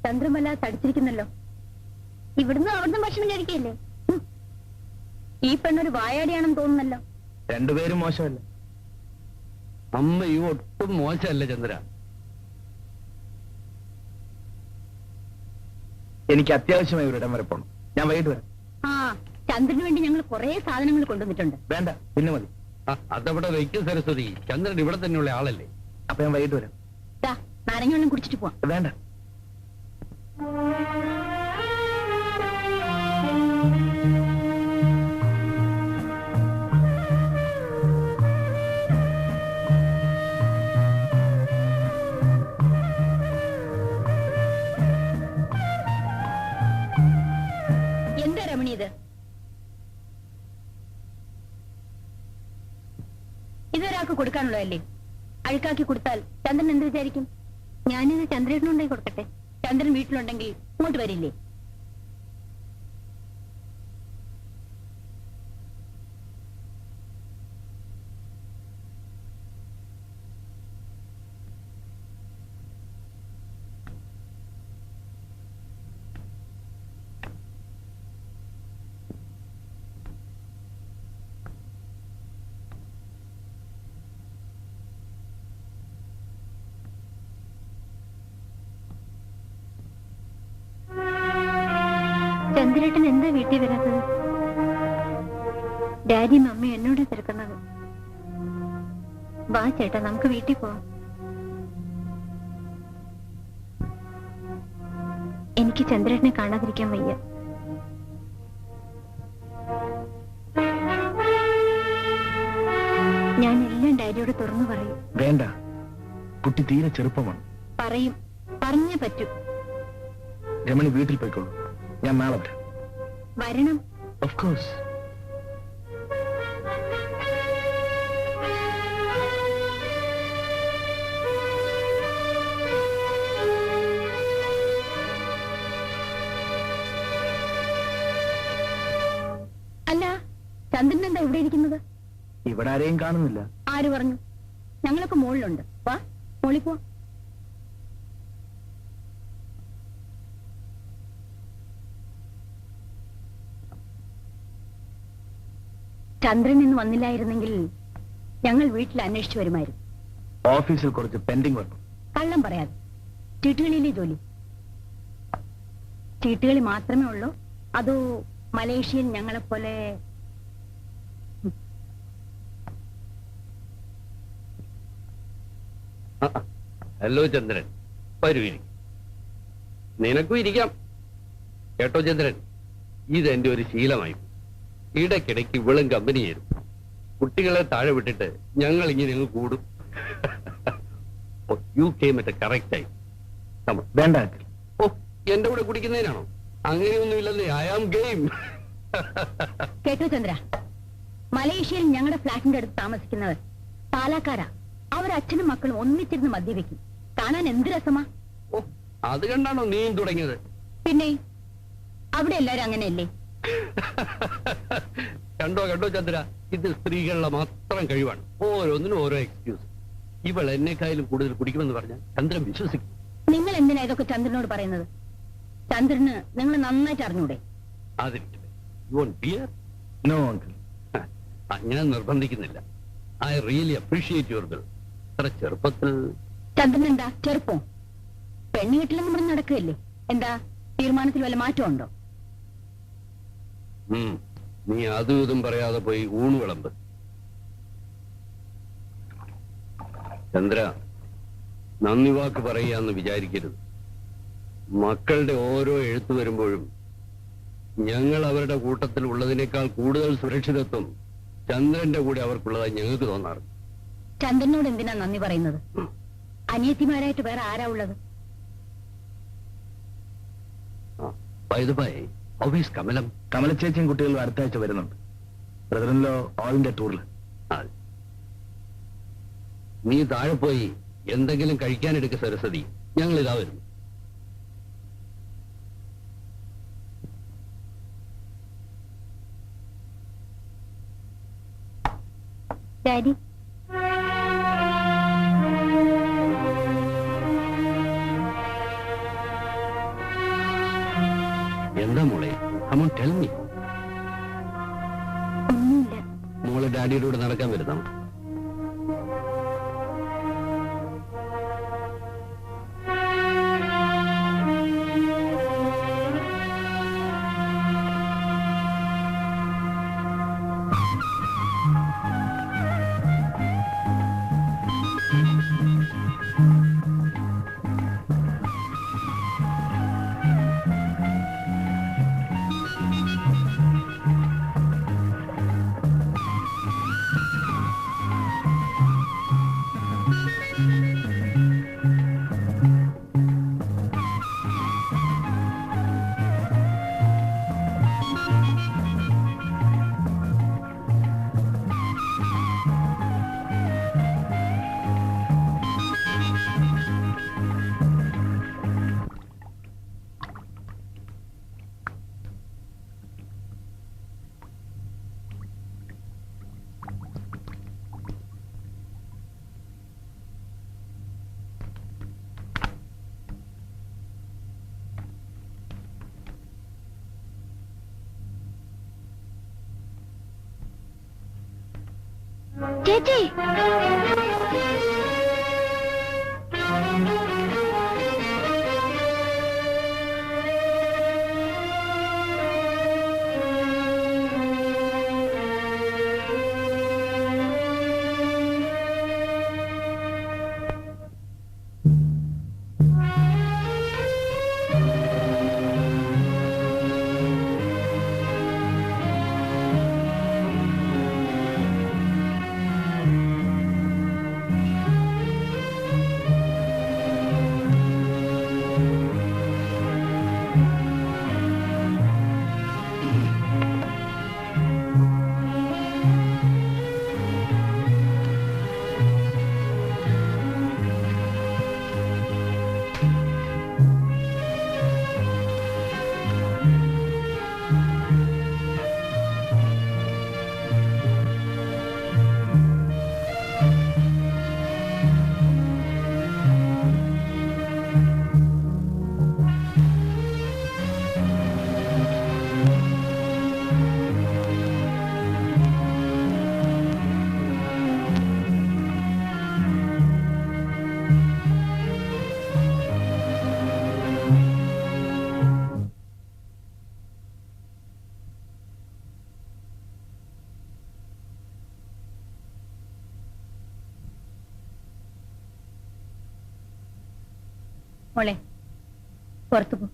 ചന്ദ്രമല തടിച്ചിരിക്കുന്നല്ലോ. ഇവിടുന്ന് അവിടുന്ന് ഭക്ഷണം കഴിക്കല്ലേ? ഈ പെണ്ണൊരു വായാടിയാണെന്ന് തോന്നുന്നല്ലോ. രണ്ടുപേരും മോശമല്ല. അമ്മയും ഒട്ടും മോശമല്ല ചന്ദ്ര. എനിക്ക് അത്യാവശ്യമായി ഒരിടം വരെ പോണം. ഞാൻ വൈകിട്ട് വരാം. ആ, ചന്ദ്രന് വേണ്ടി ഞങ്ങൾ കുറെ സാധനങ്ങൾ കൊണ്ടുവന്നിട്ടുണ്ട്. വേണ്ട, പിന്നെ മതി. അതവിടെ വയ്ക്കും സരസ്വതി. ചന്ദ്രൻ ഇവിടെ തന്നെയുള്ള ആളല്ലേ. അപ്പൊ ഞാൻ വൈകിട്ട് വരാം. നാരങ്ങ വെള്ളം കുടിച്ചിട്ട് പോവാം. വേണ്ട. കൊടുക്കാനുള്ളതല്ലേ. അഴുക്കാക്കി കൊടുത്താൽ ചന്ദ്രൻ എന്ത് വിചാരിക്കും? ഞാനിത് ചന്ദ്രേട്ടനുണ്ടായി കൊടുക്കട്ടെ. ചന്ദ്രൻ വീട്ടിലുണ്ടെങ്കിൽ ഇങ്ങോട്ട് വരില്ലേ? ചന്ദ്രേട്ടൻ എന്താ വീട്ടിൽ വരാത്തത്? ഡാഡി മമ്മി എന്നോട് തിരക്കുന്നത്. വാ ചേട്ടാ, നമുക്ക് വീട്ടിൽ പോവാം. എനിക്ക് ചന്ദ്രേട്ടനെ കാണാതിരിക്കാൻ വയ്യ. ഞാൻ എല്ലാം ഡാഡിയോട് തുറന്നു പറയും. വേണ്ട, കുട്ടി തീരെ ചെറുപ്പമാണ്. പറയും, പറഞ്ഞേ പറ്റൂ. രമണി വീട്ടിൽ പോയിക്കോളൂ, ഞാൻ നാളെ വരാം. വരണം. Of course. അല്ല, ചന്ദ്രൻ എന്താ ഇവിടെ ഇരിക്കുന്നത്? ഇവിടെ ആരെയും കാണുന്നില്ല. ആര് പറഞ്ഞു? ഞങ്ങളൊക്കെ മുകളിലുണ്ട്. വാ, മുകളിൽ പോ. ചന്ദ്രൻ ഇന്ന് വന്നില്ലായിരുന്നെങ്കിൽ ഞങ്ങൾ വീട്ടിൽ അന്വേഷിച്ചു വരുമായിരുന്നു. ഓഫീസിൽ കുറച്ച് പെൻഡിങ് വന്നു. കള്ളം പറയാതെ. ചീട്ടുകളിയിലെ ജോലി? ചീട്ടുകളി മാത്രമേ ഉള്ളൂ, അതോ മലേഷ്യയിൽ ഞങ്ങളെപ്പോലെ? ഹലോ ചന്ദ്രൻ, വരൂ, നിനക്കും ഇരിക്കാം. കേട്ടോ ചന്ദ്രൻ, ഇതെന്റെ ഒരു ശീലമായി. ഇടയ്ക്കിടയ്ക്ക് ഇവളും കമ്പനി ചെയ്യും. കുട്ടികളെ താഴെ വിട്ടിട്ട് ഞങ്ങൾ ഇങ്ങനെ കൂടും. You came at correct time. വേണ്ട. ഓ, എന്റെ കൂടെ കുടിക്കുന്നതിനാണോ? അങ്ങനെയൊന്നുമില്ലെന്നേ. I am game. കേട്ടോ ചന്ദ്ര, മലേഷ്യയിൽ ഞങ്ങളുടെ ഫ്ലാറ്റിന്റെ അടുത്ത് താമസിക്കുന്നവർ പാലക്കാരാ. അവരച്ഛനും മക്കളും ഒന്നിച്ചിരുന്ന് മദ്യവെക്കും. കാണാൻ എന്ത് രസമാ. ഓ, അത് കണ്ടാണോ നീയും തുടങ്ങിയത്? പിന്നെ അവിടെ എല്ലാരും അങ്ങനെയല്ലേ? കണ്ടോ കണ്ടോ ചന്ദ്ര, ഇത് സ്ത്രീകളുടെ മാത്രം കഴിവാണ്. ഓരോന്നിനും ഓരോ എക്സ്ക്യൂസ്. ഇവൾ എന്നെക്കായാലും കൂടുതൽ കുടിക്കുമെന്ന് പറഞ്ഞാൽ ചന്ദ്രൻ വിശ്വസിക്കും. നിങ്ങൾ എന്തിനാ ഇതൊക്കെ ചന്ദ്രനോട് പറയുന്നത്? ചന്ദ്രന് നിങ്ങൾ നന്നായിട്ട് അറിഞ്ഞൂടെ? അതിരിക്കട്ടെ. You want beer? No uncle. ഞാൻ നിർബന്ധിക്കുന്നില്ല. I really appreciate your girl. അത്ര ചെറുപ്പത്തിൽ. ചന്ദ്രൻ എന്താ ചെറുപ്പം? പെണ്ണ് കിട്ടില്ലെന്ന് പറഞ്ഞ് നടക്കുകയല്ലേ? എന്താ തീരുമാനത്തിൽ വല്ല മാറ്റമുണ്ടോ? നീ അതും ഇതും പറയാതെ പോയി ഊണ് വിളമ്പ്. ചന്ദ്ര, നന്ദി വാക്ക് പറയാന്ന് വിചാരിക്കരുത്. മക്കളുടെ ഓരോ എഴുത്തു വരുമ്പോഴും ഞങ്ങൾ അവരുടെ കൂട്ടത്തിൽ ഉള്ളതിനേക്കാൾ കൂടുതൽ സുരക്ഷിതത്വം ചന്ദ്രന്റെ കൂടെ അവർക്കുള്ളതായി ഞങ്ങൾക്ക് തോന്നാറ്. ചന്ദ്രനോട് എന്തിനാ നന്ദി പറയുന്നത്? അനിയത്തിമാരായിട്ട് വേറെ ആരാ ഉള്ളത്? കമലം? കമലച്ചേച്ചിയും കുട്ടികളും അടുത്ത ആഴ്ച വരുന്നുണ്ട്. ബ്രദറിൻലോ ഓൾ ഇന്ത്യ ടൂറിൽ. നീ താഴെ പോയി എന്തെങ്കിലും കഴിക്കാനെടുക്ക സരസ്വതി. ഞങ്ങൾ ഇതാ വരുന്നു. ഡാഡി, എന്താ മോളെ? Come on, tell me. ഒന്നുമില്ല. മോളെ ഡാഡിയുടെ കൂടെ നടക്കാൻ വരുന്നോ? ചേച്ചി മോളെ പുറത്തു പോ.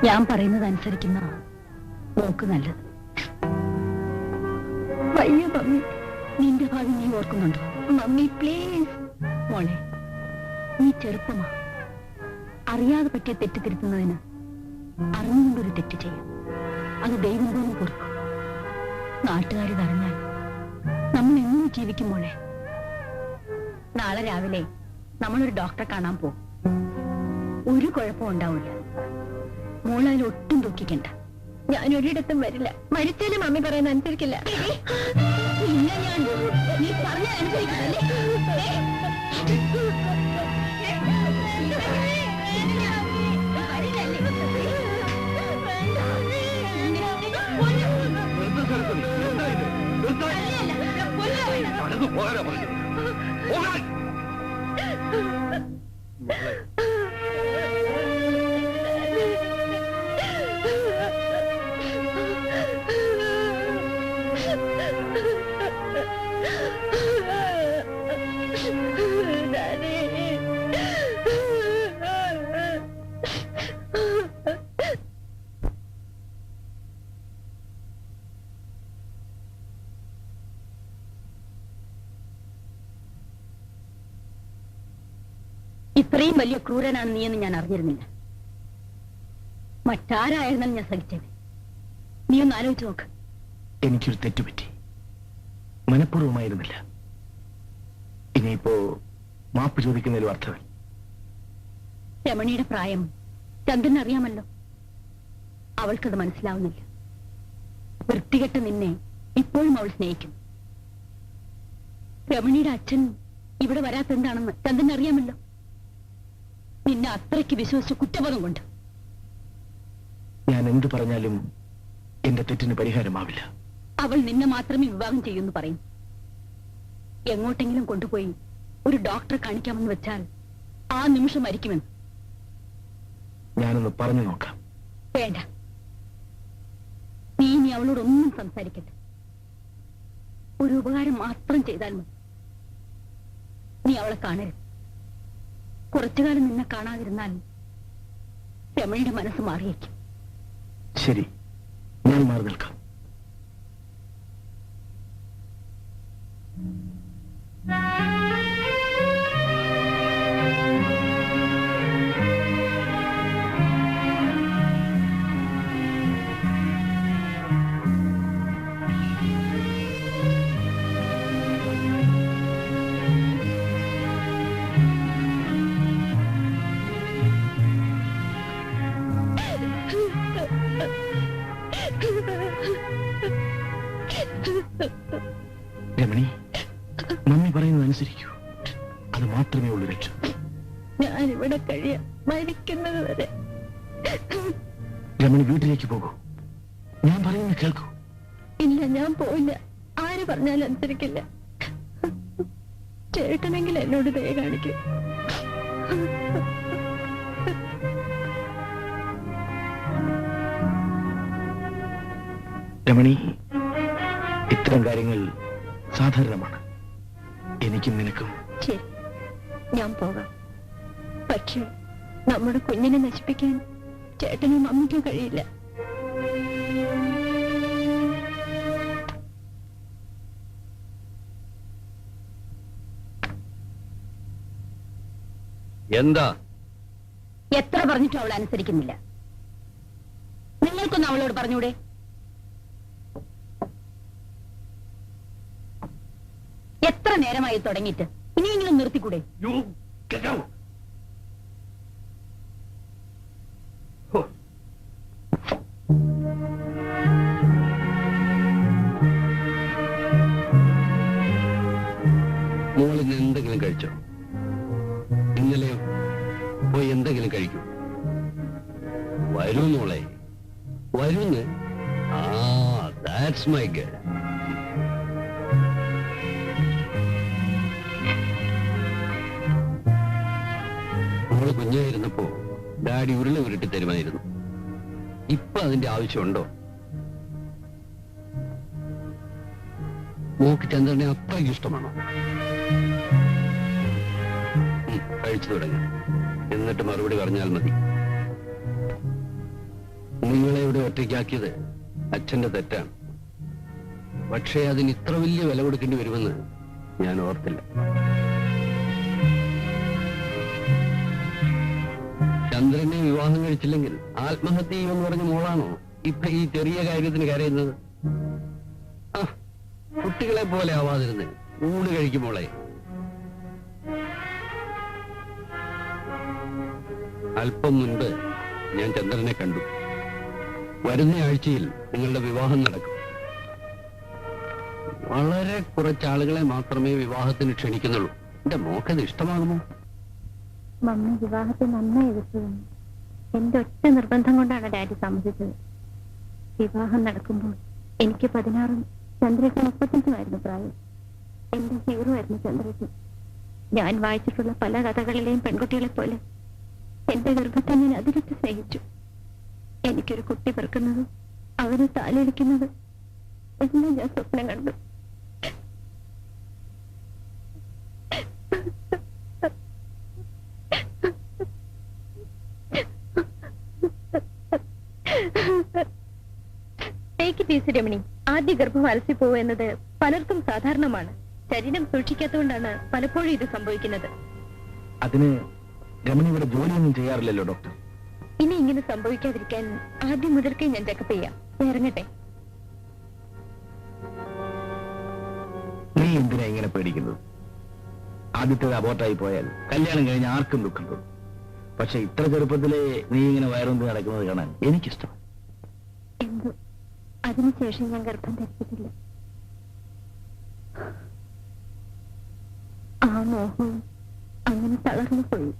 ഞാൻ പറയുന്നത് അനുസരിക്കുന്ന നോക്ക് നല്ലത്. വയ്യ മമ്മി, നിന്റെ ഭാവി നീ ഓർക്കുന്നുണ്ടോ? Mummy please. മോളെ, നീ ചെറുപ്പമാ. അറിയാതെ പറ്റിയ തെറ്റ് തിരുത്തുന്നതിന് അറിഞ്ഞുകൊണ്ടൊരു തെറ്റ് ചെയ്യും. അത് ദൈവം പോലും കൊടുക്കും. നാട്ടുകാരിതറിഞ്ഞാൽ നമ്മൾ എങ്ങനെ ജീവിക്കും മോളെ? നാളെ രാവിലെ നമ്മളൊരു ഡോക്ടറെ കാണാൻ പോകും. ഒരു കുഴപ്പവും ഉണ്ടാവില്ല. മോളതിൽ ഒട്ടും ദുഃഖിക്കണ്ട. ഞാൻ ഒരിടത്തും വരില്ല. മരിച്ചാലും മമ്മി പറയുന്ന അനുസരിക്കില്ല. പിന്നെ ഞാൻ നീ പറഞ്ഞ ഇത്രയും വലിയ ക്രൂരനാണ് നീയെന്ന് ഞാൻ അറിഞ്ഞിരുന്നില്ല. മറ്റാരായിരുന്നാലും ഞാൻ സഹിച്ചത്. നീ ഒന്ന് ആലോചിച്ച് നോക്ക്. എനിക്കൊരു തെറ്റുപറ്റി. മനഃപൂർവ്വമായിരുന്നില്ല. ഇനിയിപ്പോ മാപ്പ് ചോദിക്കുന്നതിലും അർത്ഥമില്ല. രമണിയുടെ പ്രായം ചന്ദ്രൻ അറിയാമല്ലോ. അവൾക്കത് മനസ്സിലാവുന്നില്ല. വൃത്തികെട്ട് നിന്നെ ഇപ്പോഴും അവൾ സ്നേഹിക്കുന്നു. രമണിയുടെ അച്ഛൻ ഇവിടെ വരാത്തെന്താണെന്ന് ചന്ദ്രൻ അറിയാമല്ലോ. നിന്നെ അത്രയ്ക്ക് വിശ്വസിച്ച കുറ്റബോധം കൊണ്ട്. ഞാൻ എന്ത് പറഞ്ഞാലും എന്റെ തെറ്റിന് പരിഹാരമാവില്ല. അവൾ നിന്നെ മാത്രമേ വിവാഹം ചെയ്യുമെന്ന് പറയും. എങ്ങോട്ടെങ്കിലും കൊണ്ടുപോയി ഒരു ഡോക്ടറെ കാണിക്കാമെന്ന് വെച്ചാൽ ആ നിമിഷം മരിക്കുമെന്ന്. ഞാനൊന്ന് പറഞ്ഞു നോക്കാം. വേണ്ട, നീ ഇനി അവളോടൊന്നും സംസാരിക്കട്ടെ. ഒരു ഉപകാരം മാത്രം ചെയ്താൽ മതി. നീ അവളെ കാണരുത്. കുറച്ചുകാലം നിന്നെ കാണാതിരുന്നാൽ രമണിയുടെ മനസ്സ് മാറിയേക്കും. ശരി, ഞാൻ മാറി നിൽക്കാം. രമണി, മമ്മി പറയുന്നത് അനുസരിക്കൂ. അത് മാത്രമേ ഉള്ളൂ രക്ഷ. ഞാനിവിടെ കഴിയാം, മരിക്കുന്നത് വരെ. രമണി, വീട്ടിലേക്ക് പോകൂ. ഞാൻ പറയുന്നത് കേൾക്കൂ. ഇല്ല, ഞാൻ പോയില്ല. ആര് പറഞ്ഞാലും അനുസരിക്കില്ല. ചേട്ടനെങ്കിൽ എന്നോട് ദയ കാണിക്കും. രമണി, ഇത്തരം കാര്യങ്ങൾ സാധാരണമാണ്. എനിക്കും നിനക്കും. ശരി, ഞാൻ പോകാം. പക്ഷേ നമ്മുടെ കുഞ്ഞിനെ നശിപ്പിക്കാൻ ചേട്ടനും അമ്മയ്ക്കും കഴിയില്ല. എന്താ? എത്ര പറഞ്ഞിട്ടും അവൾ അനുസരിക്കുന്നില്ല. നിങ്ങൾക്കൊന്ന് അവളോട് പറഞ്ഞൂടെ? എത്ര നേരമായി തുടങ്ങിയിട്ട്, ഇനിയെങ്കിലും നിർത്തിക്കൂടെ? മോളിന്ന് എന്തെങ്കിലും കഴിച്ചോ? ഇന്നലെയോ പോയി എന്തെങ്കിലും കഴിക്കൂ. വരൂ മോളെ, വരൂന്ന്. That's my girl. മോള് കുഞ്ഞായിരുന്നപ്പോ ഡാഡി ഉരുള ഉരുട്ടി തരുമായിരുന്നു. ഇപ്പൊ അതിന്റെ ആവശ്യമുണ്ടോ? മോക്ക് ചന്ദ്രനെ അത്രയ്ക്ക് ഇഷ്ടമാണോ? കഴിച്ചു തുടങ്ങി, എന്നിട്ട് മറുപടി പറഞ്ഞാൽ മതി. നിങ്ങളെ ഇവിടെ ഒറ്റയ്ക്കാക്കിയത് അച്ഛന്റെ തെറ്റാണ്. പക്ഷേ അതിന് ഇത്ര വലിയ വില കൊടുക്കേണ്ടി വരുമെന്ന് ഞാൻ ഓർത്തില്ല. ചന്ദ്രനെ വിവാഹം കഴിച്ചില്ലെങ്കിൽ ആത്മഹത്യ ചെയ്യുമെന്ന് പറഞ്ഞ മോളാണോ ഇപ്പൊ ഈ ചെറിയ കാര്യത്തിന് കരയുന്നത്? കുട്ടികളെ പോലെ ആവാതിരുന്ന് ഊണ് കഴിക്കുമോളെ. അല്പം മുൻപ് ഞാൻ ചന്ദ്രനെ കണ്ടു. വരുന്ന ആഴ്ചയിൽ നിങ്ങളുടെ വിവാഹം നടക്കും. വളരെ കുറച്ചാളുകളെ മാത്രമേ വിവാഹത്തിന് ക്ഷണിക്കുന്നുള്ളൂ. എന്റെ മോക്കത് ഇഷ്ടമാകുമോ? മമ്മി വിവാഹത്തെ നന്നായി എതിർത്തതാണ്. എന്റെ ഒറ്റ നിർബന്ധം കൊണ്ടാണ് ഡാഡി സമ്മതിച്ചത്. വിവാഹം നടക്കുമ്പോൾ എനിക്ക് 16 ചന്ദ്രയ്ക്ക് 35 പ്രായം. എന്റെ ഹീറോ ആയിരുന്നു ചന്ദ്രയ്ക്ക്. ഞാൻ വായിച്ചിട്ടുള്ള പല കഥകളിലെയും പെൺകുട്ടികളെ പോലെ എന്റെ ഗർഭത്തെ ഞാൻ അതിരിട്ട് സ്നേഹിച്ചു. എനിക്കൊരു കുട്ടി പിറക്കുന്നത്, അവനെ താലിടിക്കുന്നത് എല്ലാം ഞാൻ സ്വപ്നം കണ്ടു. രമണി, ആദ്യ ഗർഭം അലസിപ്പോവുക എന്നത് പലർക്കും സാധാരണമാണ്. ശരീരം സൂക്ഷിക്കാത്തതുകൊണ്ടാണ് പലപ്പോഴും ഇത് സംഭവിക്കുന്നത്. അതിന് രമണി ഇവിടെ ജോലിയൊന്നും ചെയ്യാറില്ലല്ലോ ഡോക്ടർ. ഇനി ഇങ്ങനെ സംഭവിക്കാതിരിക്കാൻ ആദ്യം മുതൽക്കേ ഞാൻ ചെക്കപ്പ് ചെയ്യാം. ഇറങ്ങട്ടെ. നീ എന്തിനാ ഇങ്ങനെ പേടിക്കുന്നത്? ആദ്യത്തേത് അബോർട്ടായി പോയാൽ കല്യാണം കഴിഞ്ഞ് ആർക്കും ദുഃഖം തോന്നും. പക്ഷെ ഇത്ര ചെറുപ്പത്തിലെ നീ ഇങ്ങനെ വയറൊന്ത് നടക്കുന്നത് കാണാൻ എനിക്കിഷ്ടം. എന്തോ അതിനുശേഷം ഞാൻ ഗർഭം ധരിച്ചിട്ടില്ല. ആ മോഹവും അങ്ങനെ തളർന്നു പോയി.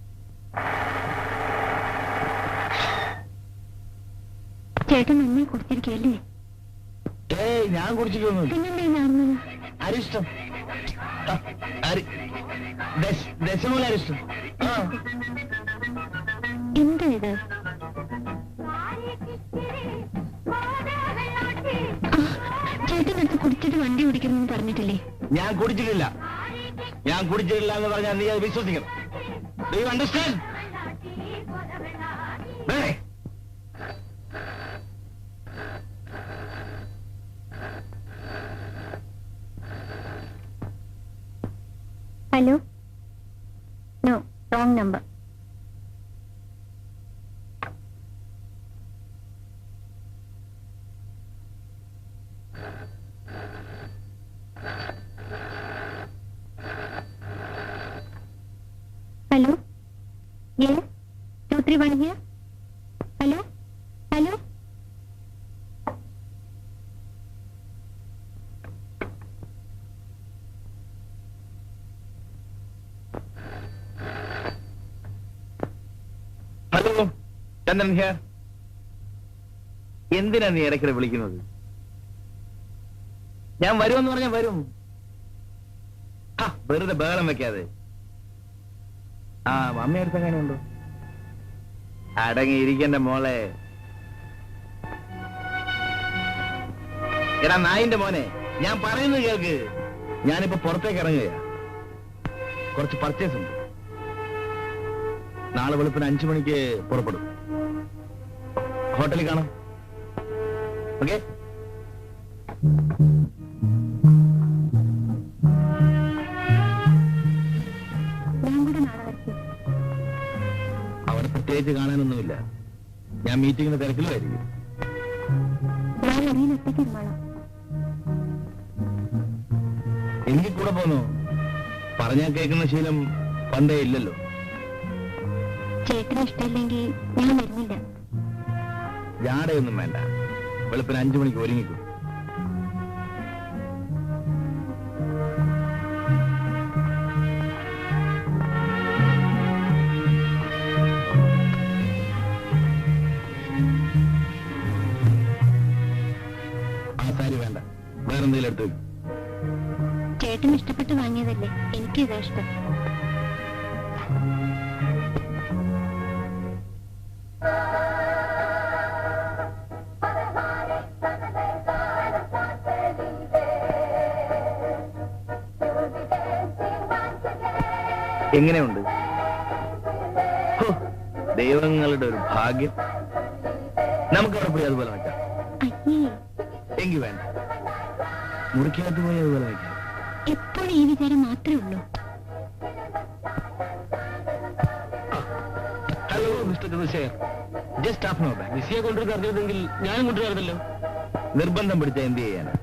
ചേട്ടൻ നന്നായി കുടിച്ചിരിക്കല്ലേ? ഞാൻ കുടിച്ചിട്ടൊന്നും. പിന്നെന്തേ ഞാൻ അരിഷ്ടം, ദശമൂല അരിഷ്ടം. എന്താ ഇത്? ചേട്ടനടുത്ത് കുടിച്ചിട്ട് വണ്ടി ഓടിക്കണമെന്ന് പറഞ്ഞിട്ടില്ലേ? ഞാൻ കുടിച്ചിട്ടില്ല. ഞാൻ കുടിച്ചിട്ടില്ല എന്ന് പറഞ്ഞാൽ നീ അത് വിശ്വസിക്കണം. Do you understand? Hello, no, wrong number. Hello? Yes? 231 here? Hello? Hello? Hello, Chandran here. എന്തിനാ നീ ഇടയ്ക്കിടെ വിളിക്കുന്നത്? ഞാൻ വരുമെന്ന് പറഞ്ഞാൽ വരും. വെറുതെ ബഹളം വെക്കാതെ. മമ്മി അടുത്ത് എങ്ങനെയുണ്ടോ? അടങ്ങിയിരിക്കണ്ട മോളെ. എടാ നായിന്റെ മോനെ, ഞാൻ പറയുന്നത് കേൾക്ക്. ഞാനിപ്പോ പുറത്തേക്ക് ഇറങ്ങുകയാ. കുറച്ച് പർച്ചേസ് ഉണ്ട്. നാളെ വെളുപ്പിന് 5 മണിക്ക് പുറപ്പെടും. ഹോട്ടലിൽ കാണാം. ഓക്കെ? അവിടെ പ്രത്യേകിച്ച് കാണാനൊന്നുമില്ല. ഞാൻ മീറ്റിംഗിന് തിരക്കിലുമായിരിക്കും. എനിക്ക് കൂടെ പോന്നു. പറഞ്ഞാൽ കേൾക്കുന്ന ശീലം പണ്ടേ ഇല്ലല്ലോ. ചേട്ടന് ഇഷ്ടമില്ലെങ്കിൽ ഞാൻ വരുന്നില്ല. ജാടയൊന്നും വേണ്ട. വെളുപ്പിന് 5 മണിക്ക് ഒരുങ്ങിക്കും. സാരി വേണ്ട, വേറെന്തെങ്കിലും എടുത്തു വയ്ക്കും. ചേട്ടന് ഇഷ്ടപ്പെട്ട് വാങ്ങിയതല്ലേ, എനിക്ക് ഇതാ ഇഷ്ടം. എങ്ങനെയുണ്ട്? ദൈവങ്ങളുടെ ഒരു ഭാഗ്യം. നമുക്കവിടെ പോയി അതുപോലെ വയ്ക്കാം. എങ്കിൽ വേണ്ട, മുറിക്കകത്ത് പോയി അതുപോലെ വയ്ക്കാം. എപ്പോഴും ഈ വിചാരം മാത്രമേ ഉള്ളൂ. Hello mister Chandrashekhar, just half no back. നിസിയെ കൊണ്ടുവരുന്ന അറിഞ്ഞിരുന്നെങ്കിൽ ഞാനും കൊണ്ടുവരുന്നല്ലോ. നിർബന്ധം പിടിച്ച എന്ത് ചെയ്യാനാ?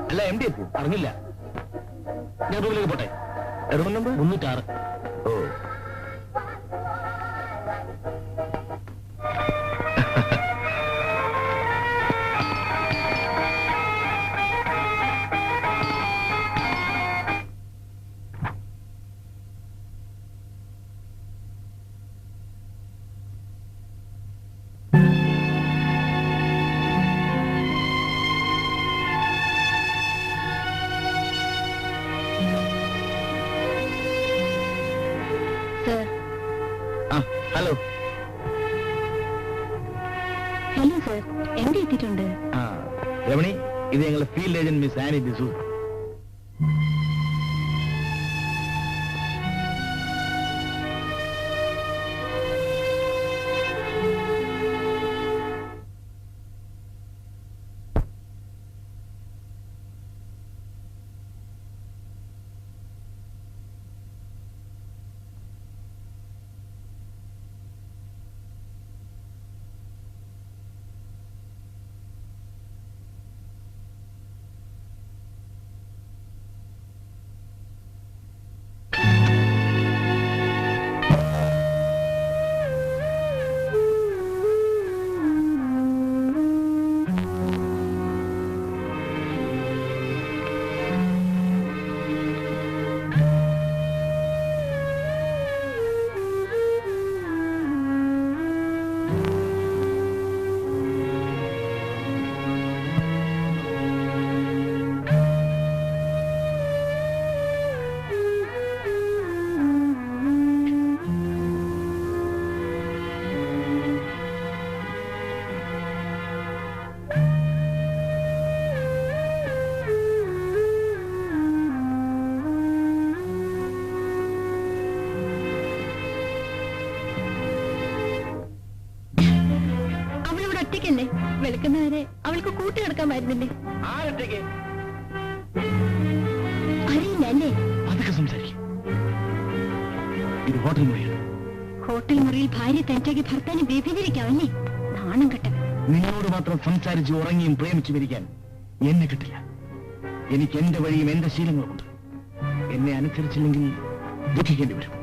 അല്ല, എം ഡി എത്തി അറിഞ്ഞില്ല. ഞാൻ റൂമിലേക്ക് പോട്ടെ. Room number 306. Oh, hello. Hello sir, എവിടെ എത്തിയിട്ടുണ്ട്? രമണി, ഇത് ഞങ്ങളുടെ field agent miss Annie D'Souza. ഒറ്റയ്ക്കല്ലേ? വെളുക്കുന്നവരെ അവൾക്ക് കൂട്ടി കിടക്കാമായിരുന്നില്ലേ? ആരൊറ്റയ്ക്ക്? അറിയില്ല അല്ലേ? അതൊക്കെ സംസാരിക്കും. ഇത് ഹോട്ടൽ മുറിയാണ്. ഹോട്ടൽ മുറിയിൽ ഭാര്യ തനിച്ചാക്കി ഭർത്താവിനെ വ്യഭിചരിക്കാമല്ലേ? നാണം കെട്ട. നിങ്ങളോട് മാത്രം സംസാരിച്ച് ഉറങ്ങിയും പ്രേമിച്ചു മരിക്കാൻ എന്നെ കിട്ടില്ല. എനിക്ക് എന്റെ വഴിയും എന്റെ ശീലങ്ങളുമുണ്ട്. എന്നെ അനുസരിച്ചില്ലെങ്കിൽ ദുഃഖിക്കേണ്ടി വരും.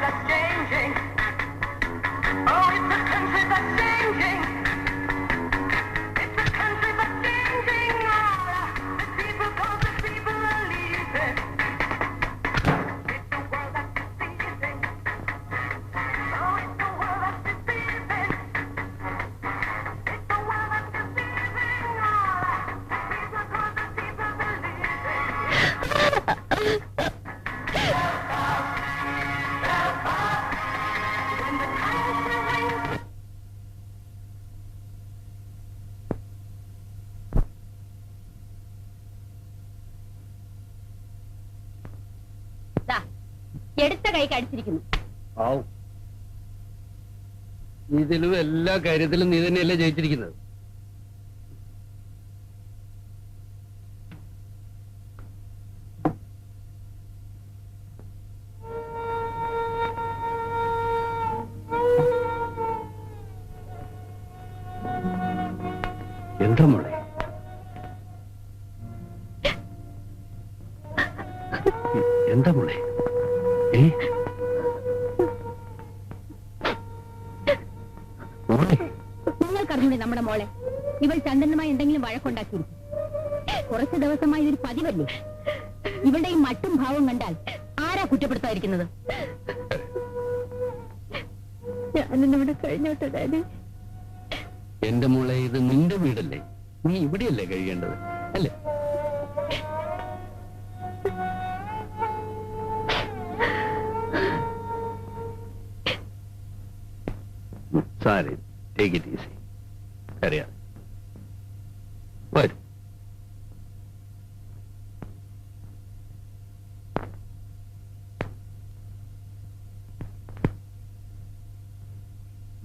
that's changing. Oh, it's a country that's changing. It's a country that's changing. The people, 'cause the people are leaving. It's a world that's deceiving. Oh, it's a world that's deceiving. It's a world that's deceiving. The people, 'cause the people believe it. എടുത്ത കൈ കടിച്ചിരിക്കുന്നു. ഇതിലും എല്ലാ കാര്യത്തിലും നീ തന്നെയല്ലേ ജയിച്ചിരിക്കുന്നത്. എന്താ മോളെ? എന്താ മോളെ? നിങ്ങൾക്കറിഞ്ഞൂടെ നമ്മുടെ മോളെ? ഇവൾ ചന്ദ്രനുമായി എന്തെങ്കിലും വഴക്കുണ്ടാക്കിയിരിക്കും. കുറച്ചു ദിവസമായി ഇതൊരു പതിവല്ലേ? ഇവളുടെ ഈ മട്ടും ഭാവം കണ്ടാൽ ആരാ കുറ്റപ്പെടുത്താതിരിക്കുന്നത്? ഞാനിവിടെ കഴിഞ്ഞോട്ടെ ഡാഡി. എന്റെ മോളെ, ഇത് നിന്റെ വീടല്ലേ? നീ ഇവിടെയല്ലേ കഴിയേണ്ടത് അല്ലേ? Sari, take it easy. അറിയാം, വരും.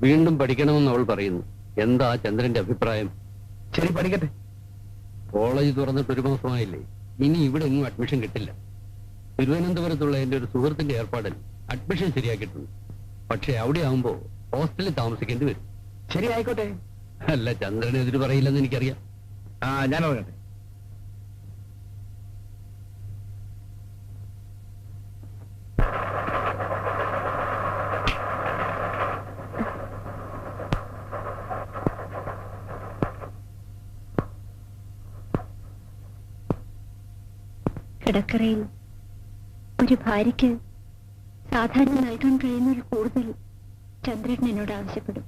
വീണ്ടും പഠിക്കണമെന്ന് അവൾ പറയുന്നു. എന്താ ചന്ദ്രന്റെ അഭിപ്രായം? ശരി, പഠിക്കട്ടെ. കോളേജ് തുറന്നിട്ട് 1 മാസമായില്ലേ? ഇനി ഇവിടെ ഒന്നും അഡ്മിഷൻ കിട്ടില്ല. തിരുവനന്തപുരത്തുള്ള എന്റെ ഒരു സുഹൃത്തിന്റെ ഏർപ്പാടിൽ അഡ്മിഷൻ ശരിയാക്കിയിട്ടുണ്ട്. പക്ഷെ അവിടെ ആവുമ്പോ ഹോസ്റ്റലിൽ താമസിക്കേണ്ടി വരും. ശരി, ആയിക്കോട്ടെ. അല്ല, ചന്ദ്രന് എതിര് പറയില്ലെന്ന് എനിക്കറിയാം. ഞാൻ ഇറങ്ങട്ടെ. കിടക്കറയിൽ ഒരു ഭാര്യയ്ക്ക് സാധാരണ നൽകാൻ കഴിയുന്നതിൽ കൂടുതൽ ചന്ദ്രൻ എന്നോട് ആവശ്യപ്പെടും.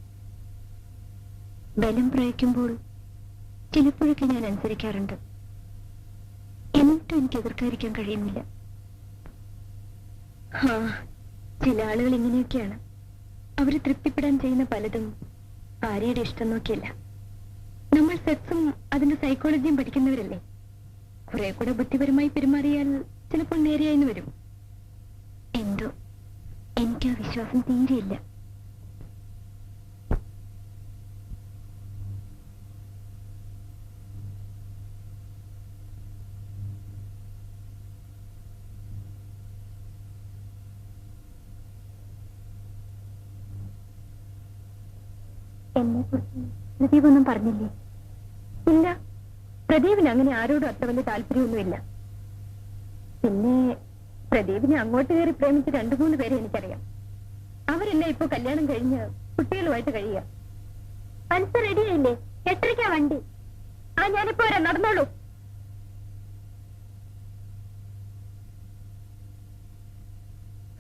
ബലം പ്രയോഗിക്കുമ്പോൾ ചിലപ്പോഴൊക്കെ ഞാൻ അനുസരിക്കാറുണ്ട്. എന്നിട്ടും എനിക്ക് എതിർക്കാതിരിക്കാൻ കഴിയുന്നില്ല. ചില ആളുകൾ ഇങ്ങനെയൊക്കെയാണ്. അവര് തൃപ്തിപ്പെടാൻ ചെയ്യുന്ന പലതും ഭാര്യയുടെ ഇഷ്ടം നോക്കിയല്ല. നമ്മൾ സെക്സും അതിന്റെ സൈക്കോളജിയും പഠിക്കുന്നവരല്ലേ. കുറെ കൂടെ ബുദ്ധിപരമായി പെരുമാറിയാൽ ചിലപ്പോൾ നേരെയായിന്ന് വരും. എന്തോ എനിക്ക് ആ വിശ്വാസം തീരെയില്ല. എന്നെ കുറിച്ച് പ്രദീപ് ഒന്നും പറഞ്ഞില്ലേ? ഇല്ല, പ്രദീപിന് അങ്ങനെ ആരോടും അത്ര വലിയ താല്പര്യമൊന്നുമില്ല. പിന്നെ പ്രദീപിനെ അങ്ങോട്ട് കയറി പ്രേമിച്ച് 2-3 പേരെ എനിക്കറിയാം. അവരെല്ലാം ഇപ്പൊ കല്യാണം കഴിഞ്ഞ് കുട്ടികളുമായിട്ട് കഴിയുക. മനസ്സ് റെഡിയായില്ലേ? 8:30 വണ്ടി. ഞാനിപ്പോ വരാം, നടന്നോളൂ.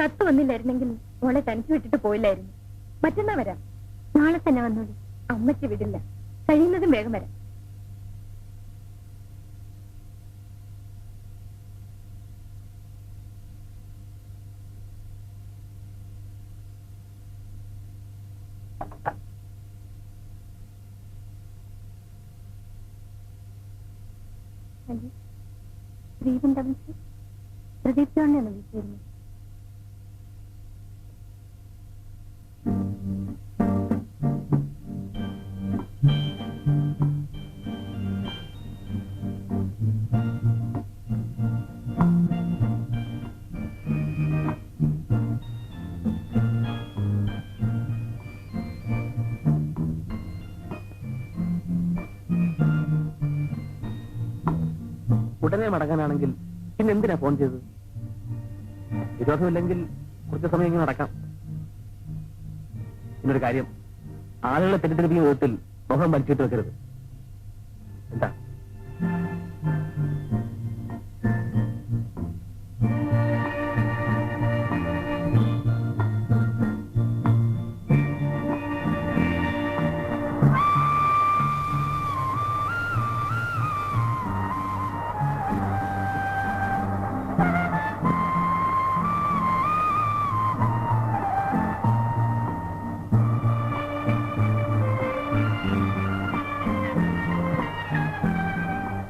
കത്ത് വന്നില്ലായിരുന്നെങ്കിൽ മോളെ തനിച്ച് വിട്ടിട്ട് പോയില്ലായിരുന്നു. മറ്റന്നാ വരാം. നാളെ തന്നെ വന്നോളൂ. അമ്മയ്ക്ക് വിടില്ല. കഴിയുന്നതും വേഗം വരാം. പ്രദീപിന്റെ വിളിച്ച് പ്രദീപ് ചോണ്ണയാണ് വിളിച്ചിരുന്നു. ഉടനെ മടങ്ങാനാണെങ്കിൽ പിന്നെ എന്തിനാ ഫോൺ ചെയ്തത്? വിരോധമില്ലെങ്കിൽ കുറച്ച് സമയം ഇങ്ങനെ നടക്കാം. എന്നൊരു കാര്യം, ആളുകളെ തെറ്റിദ്ധരിപ്പിക്കുന്ന വിധത്തിൽ മുഖം വലിച്ചിട്ട് വെക്കരുത്. എന്താ?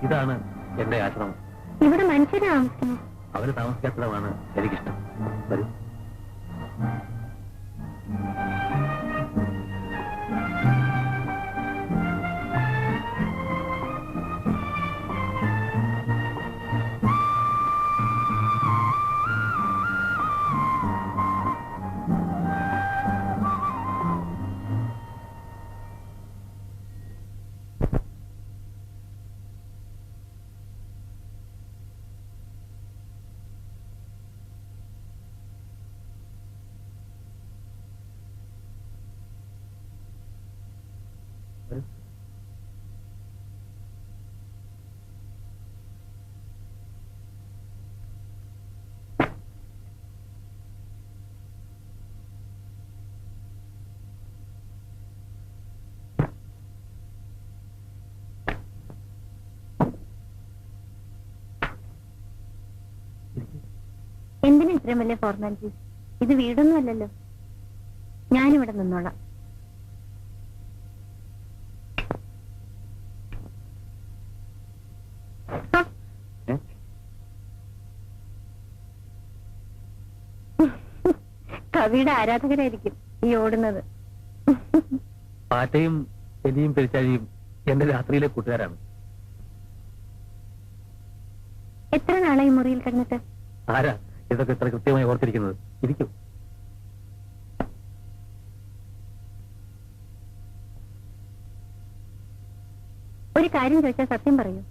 ഇതാണ് എന്റെ ആശ്രമം. ഇവിടെ മനുഷ്യരെ താമസിക്കുന്നു. അവര് താമസിക്കാത്തതാണ് എനിക്കിഷ്ടം. വരൂ. എന്തിനാ ഇത്രയും വലിയ ഫോർമാലിറ്റി? ഇത് വീടൊന്നും അല്ലല്ലോ. ഞാനിവിടെ നിന്നോളാം. കവിയുടെ ആരാധകരായിരിക്കും ഈ ഓടുന്നത്. പാറ്റയും എലിയും പെരിച്ചാഴിയും എന്റെ രാത്രിയിലെ കൂട്ടുകാരാണ്. എത്ര നാളായി മുറിയിൽ കിടന്നിട്ട്? ആരാ ഇതൊക്കെ ഇത്ര കൃത്യമായി ഓർത്തിരിക്കുന്നത്? ഇരിക്കും. ഒരു കാര്യം ചോദിച്ചാൽ സത്യം പറയൂ.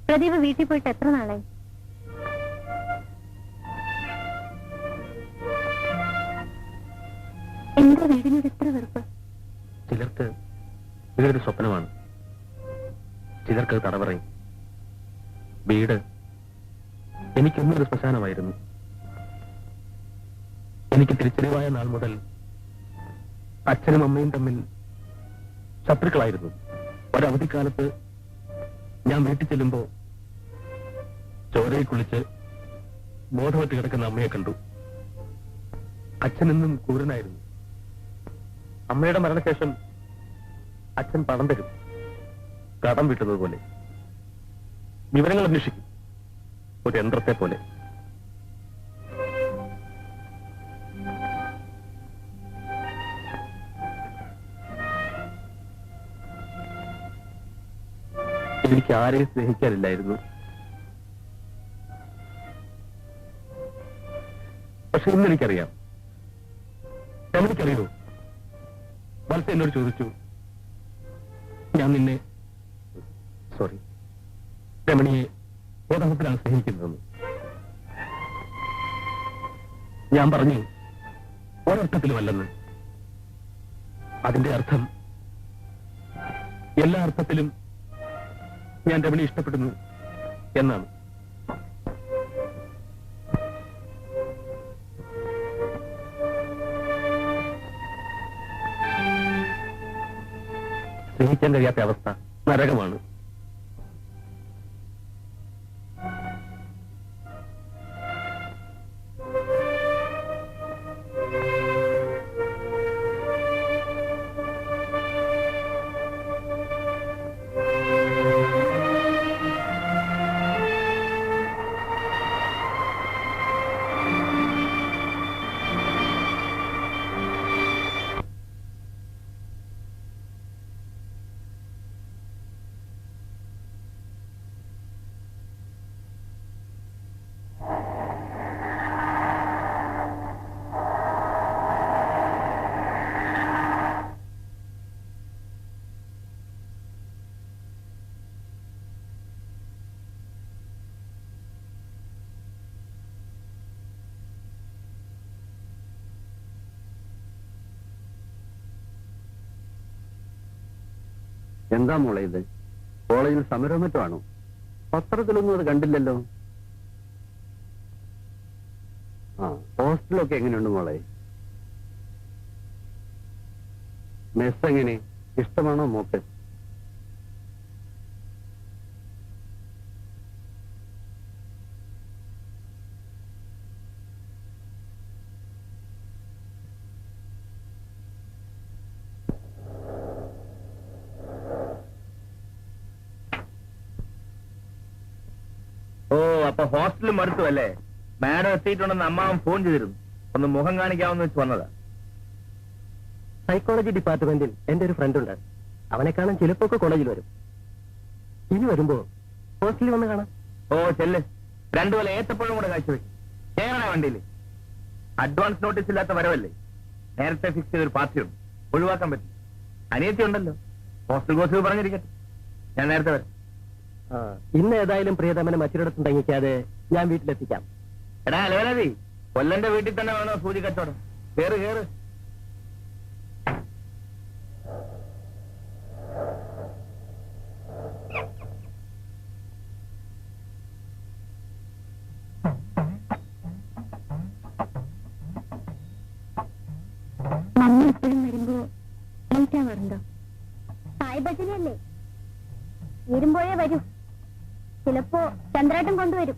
പ്രദീപ് വീട്ടിൽ പോയിട്ട് എത്ര നാളായി? എന്താ വീടിനോട് എത്ര വെറുപ്പ്? ചിലർക്ക് വീടൊരു സ്വപ്നമാണ്, ചിലർക്ക് തടവറയും. വീട് എനിക്കൊന്നൊരു ശ്മശാനമായിരുന്നു. എനിക്ക് തിരിച്ചറിവായ നാൾ മുതൽ അച്ഛനും അമ്മയും തമ്മിൽ ശത്രുക്കളായിരുന്നു. ഒരവധിക്കാലത്ത് ഞാൻ വീട്ടിൽ ചെല്ലുമ്പോ ചോരയിൽ കുളിച്ച് ബോധമറ്റ് കിടക്കുന്ന അമ്മയെ കണ്ടു. അച്ഛനെന്നും ക്രൂരനായിരുന്നു. അമ്മയുടെ മരണശേഷം അച്ഛൻ പണം തരും, കടം വീട്ടുന്നത് പോലെ. വിവരങ്ങൾ അന്വേഷിക്കും, ഒരു യന്ത്രത്തെ പോലെ. എനിക്ക് ആരെയും സ്നേഹിക്കാനില്ലായിരുന്നു. പക്ഷെ ഇന്നെനിക്കറിയാം. രമണിക്കറിയോ? വത്സ എന്നോട് ചോദിച്ചു, ഞാൻ നിന്നെ രമണിയെ ബോധത്തിലാണ് സ്നേഹിക്കുന്നതെന്ന്. ഞാൻ പറഞ്ഞു ഒരർത്ഥത്തിലുമല്ലെന്ന്. അതിന്റെ അർത്ഥം എല്ലാ അർത്ഥത്തിലും ഞാൻ രമണി ഇഷ്ടപ്പെടുന്നു എന്നാണ്. സ്നേഹിക്കാൻ കഴിയാത്ത അവസ്ഥ നരകമാണ്. എന്താ മോളെ ഇത്? കോളേജിൽ സമരം മറ്റാണോ? പത്രത്തിലൊന്നും അത് കണ്ടില്ലല്ലോ. ആ, ഹോസ്റ്റലൊക്കെ എങ്ങനെയുണ്ട് മോളെ? മെസ് എങ്ങനെ? ഇഷ്ടമാണോ മോക്ക്? ഓ, അപ്പൊ ഹോസ്റ്റലിൽ മടുത്തു അല്ലേ? മാഡം എത്തിയിട്ടുണ്ടെന്ന് അമ്മാവൻ ഫോൺ ചെയ്തിരുന്നു. ഒന്ന് മുഖം കാണിക്കാമെന്ന് വെച്ച് വന്നതാ. സൈക്കോളജി ഡിപ്പാർട്ട്മെന്റിൽ എന്റെ ഒരു ഫ്രണ്ട് ഉണ്ട്. അവനെ കാണാൻ ചിലപ്പോ കോളേജിൽ വരും. ഇനി വരുമ്പോ ഹോസ്റ്റലിൽ വന്ന് കാണാം. ഓ ചെല്ല്, 2 കൊല്ലം ഏത്തപ്പഴം കൂടെ കാഴ്ചവെക്കും. കേരള വണ്ടിയിൽ അഡ്വാൻസ് നോട്ടീസ് ഇല്ലാത്ത വരവല്ലേ? നേരത്തെ ഫിക്സ് ചെയ്തൊരു പാർട്ടിയുണ്ട്, ഒഴിവാക്കാൻ പറ്റും. അനിയത്തി ഉണ്ടല്ലോ, ഹോസ്റ്റൽ കോഴ്സ് പറഞ്ഞിരിക്കട്ടെ. ഞാൻ നേരത്തെ വരാം. ഇന്ന് ഏതായാലും പ്രിയതമനെ മറ്റൊരിടത്തും തങ്ങിക്കാതെ ഞാൻ വീട്ടിലെത്തിക്കാം. എടാ അലവലതി, കൊല്ലന്റെ വീട്ടിൽ തന്നെ വേണോ സൂചി കച്ചവടം? കേറ് കേറ്. മമ്മി എപ്പോഴും വരുമ്പോ ലേറ്റ് ആവാറുണ്ടോ? സായി ഭജനയല്ലേ, വരുമ്പോഴേ വരൂ. ചിലപ്പോ ചന്ദ്രാട്ടം കൊണ്ടുവരും.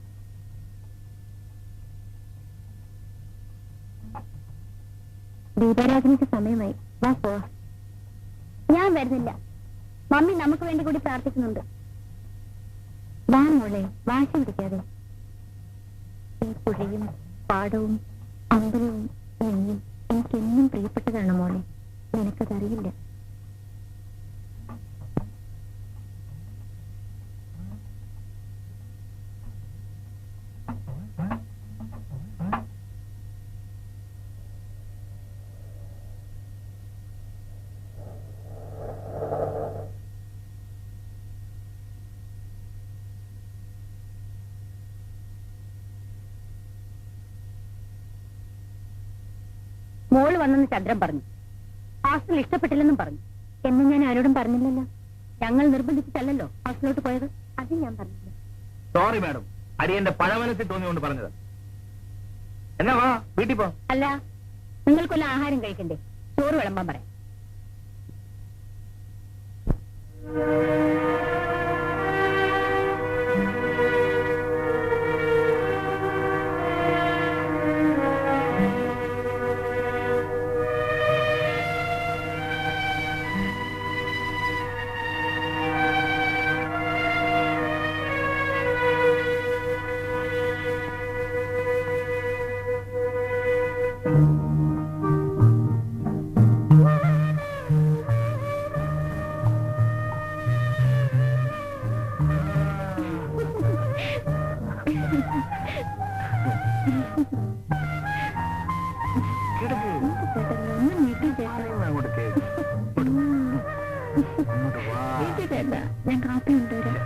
ദീപാരാധനയ്ക്ക് സമയമായി, വാ പോവാ. ഞാൻ വരുന്നില്ല, മമ്മി നമുക്ക് വേണ്ടി കൂടി പ്രാർത്ഥിക്കുന്നുണ്ട്. വാ മോളെ, വാശി പിടിക്കാതെ. ഈ പുഴയും പാടവും അമ്പലവും നീയും എനിക്കെന്നും പ്രിയപ്പെട്ടതാണ് മോളെ. നിനക്കതറിയില്ല. മോള് വന്നെന്ന് ചന്ദ്രൻ പറഞ്ഞു. ഹോസ്റ്റൽ ഇഷ്ടപ്പെട്ടില്ലെന്നും പറഞ്ഞു. എന്ന് ഞാൻ ആരോടും പറഞ്ഞില്ലല്ലോ. ഞങ്ങൾ നിർബന്ധിച്ചിട്ടല്ലോ ഹോസ്റ്റലിലോട്ട് പോയത്. അത് ഞാൻ പറഞ്ഞില്ല. സോറി മാഡം, അടിയന്റെ പഴമനസ്സിൽ തോന്നിയോണ്ട് പറഞ്ഞത്. എന്നാ വാ വീട്ടിൽ പോ. അല്ല, നിങ്ങൾക്കൊല്ല ആഹാരം കഴിക്കണ്ടേ? ചോറ് വിളമ്പാൻ പറയാം. ഞാൻ കാപ്പി കൊണ്ടുവരാം.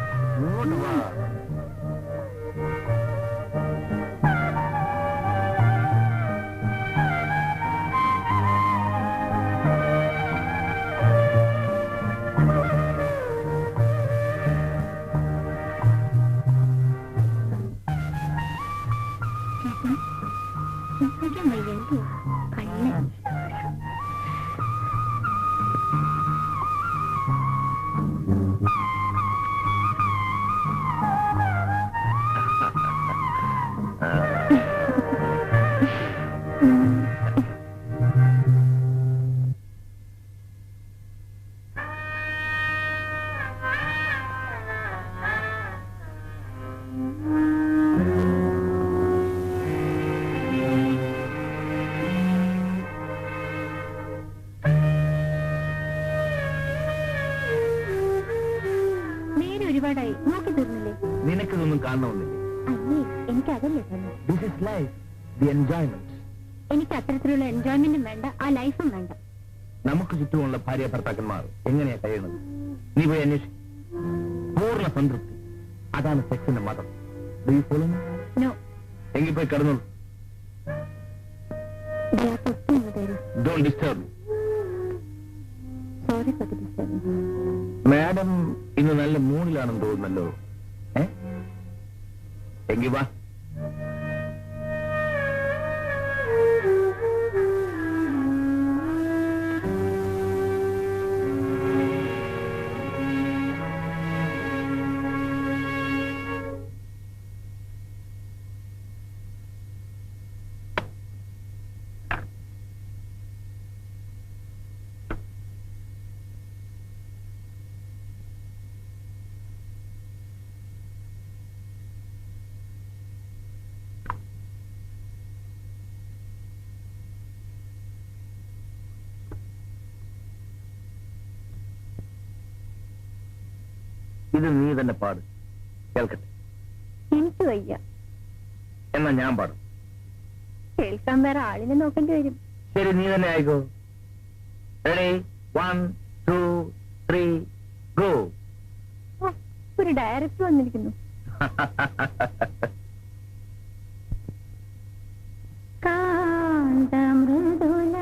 കള്ളൻ. ഒരുപാടായി നോക്കി തീർന്നില്ലേ? നിനക്കിതൊന്നും കാണണമെന്നില്ലേ? അല്ലേ, എനിക്ക് അതല്ലേ തന്നെ. This is life, the enjoyment. എനിക്ക് അത്തരത്തിലുള്ള എൻജോയ്മെന്റും വേണ്ട, ആ ലൈഫും വേണ്ട. നമുക്ക് ചുറ്റുമുള്ള ഭാര്യ ഭർത്താക്കന്മാർ എങ്ങനെയാ കഴിയുന്നത്? നീ പോയി അന്വേഷിക്കും. പൂർണ്ണ സംതൃപ്തി, അതാണ് സെക്സിന്റെ മതം. നോ. എങ്കിൽ പോയി കിടന്നോളൂ. തൊട്ടു തരൂ. Don't disturb. Sorry for the disturbance. Madam ഇന്ന് നല്ല മൂഡിലാണെന്ന് തോന്നുന്നല്ലോ. എങ്കിൽ വാ. ഇത് നീ തന്നെ പാട്, കേൾക്കട്ടെ. എനിക്ക് വയ്യ. എന്നാ ഞാൻ പാടും. കേൾക്കാൻ വേറെ ആളിനെ നോക്കേണ്ടി വരും. ശരി, നീ തന്നെ ആയിക്കോ. Ready, 1, 2, 3, go. ഒരു ഡയറക്ടർ വന്നിരിക്കുന്നു. കാന്തമൃദുല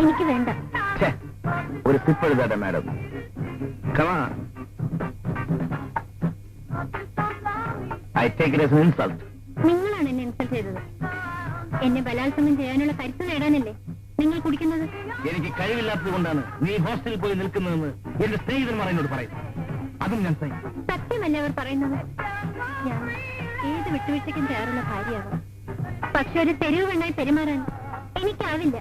എനിക്ക് വേണ്ട. ഒരു സിപ്പ് എഴുതാട്ടെ madam. I take it as an insult. നിങ്ങളാണ് എന്നെ ഇൻസൾട്ട് ചെയ്തത്. എന്നെ ബലാത്സംഗം ചെയ്യാനുള്ള കരുത്ത് നേടാനല്ലേ നിങ്ങൾ കുടിക്കുന്നത്? എനിക്ക് കഴിവില്ലാത്തത് കൊണ്ടാണ് നീ ഹോസ്റ്റലിൽ പോയി നിൽക്കുന്നതെന്ന് എന്റെ സ്നേഹിതന്മാർ എന്നോട് പറയും. അതും ഞാൻ സത്യമല്ലേ അവർ പറയുന്നത്? ഞാൻ ഏത് വിട്ടുവീഴ്ചയ്ക്കും തയ്യാറുള്ള ഭാര്യയാകാം. പക്ഷെ ഒരു തെരുവ് പെണ്ണായി പെരുമാറാൻ എനിക്കാവില്ല.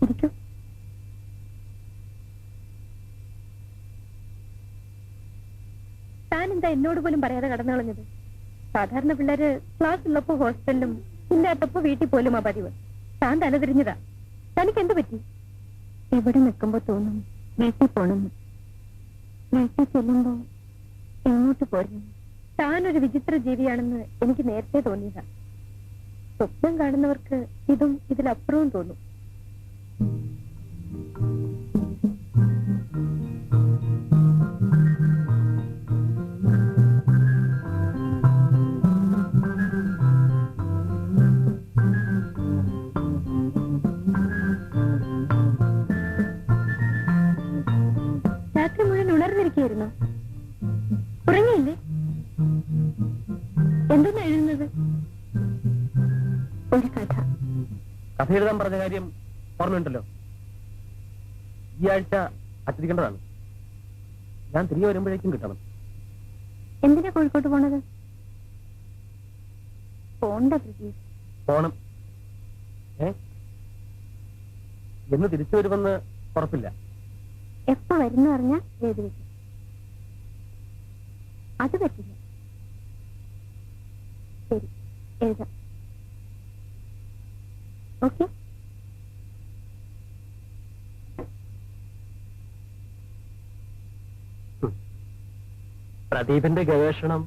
ഇരിക്കൂ. താൻ എന്താ എന്നോട് പോലും പറയാതെ കടന്നു കളഞ്ഞത്? സാധാരണ പിള്ളേര് ക്ലാസ് ഉള്ളപ്പോ ഹോസ്റ്റലിലും ഇല്ലാത്തപ്പോ വീട്ടിൽ പോലും ആ പതിവ്. താൻ തലതിരിഞ്ഞതാ. തനിക്ക് എന്ത് പറ്റി? ഇവിടെ നിൽക്കുമ്പോ തോന്നും വീട്ടിൽ പോണെന്ന്. വീട്ടിൽ ചെല്ലുമ്പോ എങ്ങോട്ട് പോരുന്നു? താനൊരു വിചിത്ര ജീവിയാണെന്ന് എനിക്ക് നേരത്തെ തോന്നിയതാ. സ്വപ്നം കാണുന്നവർക്ക് ഇതും ഇതിലപ്പുറവും തോന്നും. രാത്രി മുഴുവൻ ഉണർന്നിരിക്കുകയായിരുന്നു. ഉറങ്ങിയില്ലേ? എന്തെന്നാ എഴുതുന്നത്? ഒരു കഥ. കഥ എഴുതാൻ പറഞ്ഞ കാര്യം ഓർമ്മയുണ്ടല്ലോ. ഈ ആഴ്ച അച്ചടിക്കേണ്ടതാണ്. ഞാൻ തിരികെ വരുമ്പോഴേക്കും കിട്ടണം. എന്തിനാ കോഴിക്കോട്ട് പോണത്? പോണ്ട ബ്രിജീഷ്. പോണം. എന്ന് തിരിച്ചു വരുമെന്ന് ഉറപ്പില്ല. എപ്പോ വരുന്ന പറഞ്ഞാ എഴുതി വെക്കും. അത് പറ്റില്ല. ശരി, എഴുതാം. ഓക്കെ. പ്രദീപിന്റെ ഗവേഷണം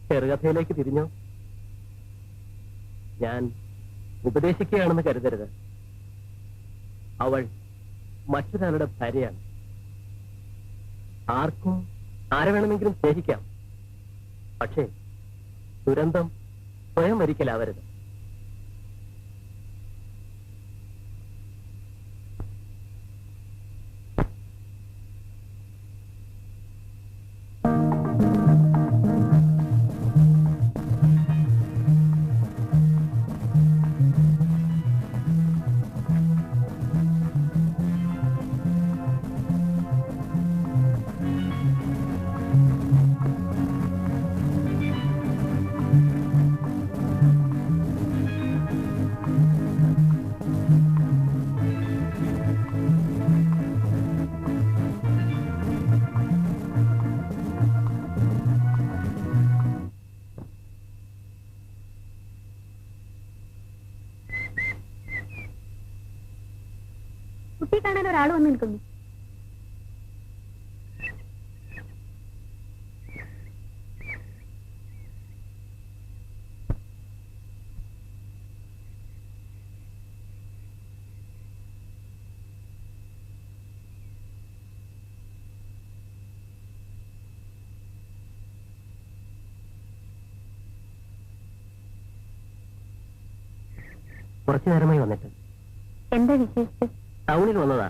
ചെറുകഥയിലേക്ക് തിരിഞ്ഞോ? ഞാൻ ഉപദേശിക്കുകയാണെന്ന് കരുതരുത്. അവൾ മറ്റൊരാളുടെ ഭാര്യയാണ്. ആർക്കും ആരെ വേണമെങ്കിലും സ്നേഹിക്കാം. പക്ഷേ ദുരന്തം സ്വയം ഒരിക്കലാവരുത്. കുട്ടി കാണാൻ ഒരാൾ വന്ന് നിൽക്കുന്നു. കുറച്ചു നേരമായി വന്നിട്ട്. എന്താ വിശേഷിച്ച്? ടൗണിൽ വന്നതാ.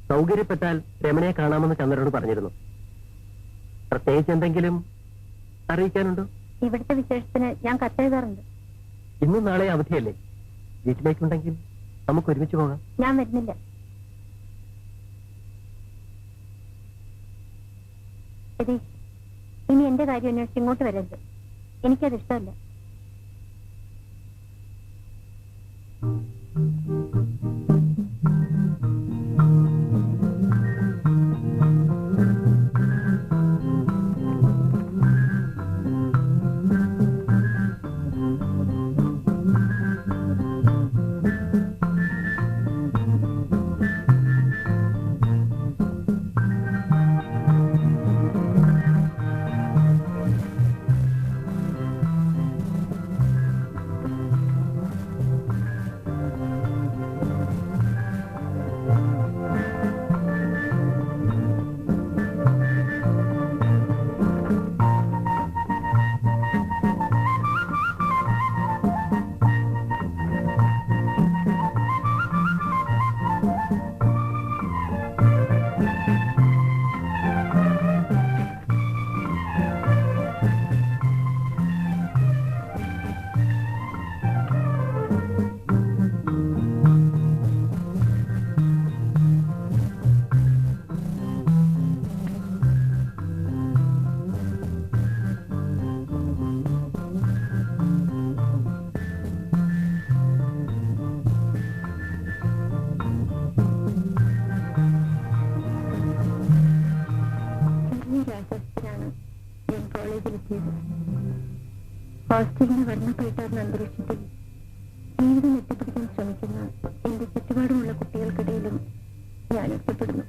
സൗകര്യപ്പെട്ടാൽ രമണയെ കാണാമെന്ന് ചന്ദ്രനോട് പറഞ്ഞിരുന്നു. പ്രത്യേകിച്ച് എന്തെങ്കിലും അറിയിക്കാനുണ്ടോ? ഇവിടുത്തെ വിശേഷത്തിന് ഞാൻ കത്തെഴുതാറുണ്ട്. ഇന്നും നാളെ അവധിയല്ലേ? വീട്ടിലേക്കുണ്ടെങ്കിൽ നമുക്ക് ഒരുമിച്ച് പോകാം. ഞാൻ വരുന്നില്ല. രതീഷ്, ഇനി എന്റെ കാര്യം അന്വേഷിച്ച് ഇങ്ങോട്ട് വരരുത്. എനിക്കത് ഇഷ്ടമല്ല. കോളേജിലെത്തിയത്. ഹോസ്റ്റലിന്റെ വർണ്ണപ്പയറ്റാർന്ന അന്തരീക്ഷത്തിൽ ജീവിതം എത്തിപ്പിടിക്കാൻ ശ്രമിക്കുന്ന എന്റെ ചുറ്റുപാടുമുള്ള കുട്ടികൾക്കിടയിലും ഞാൻ ഒറ്റപ്പെടുന്നു.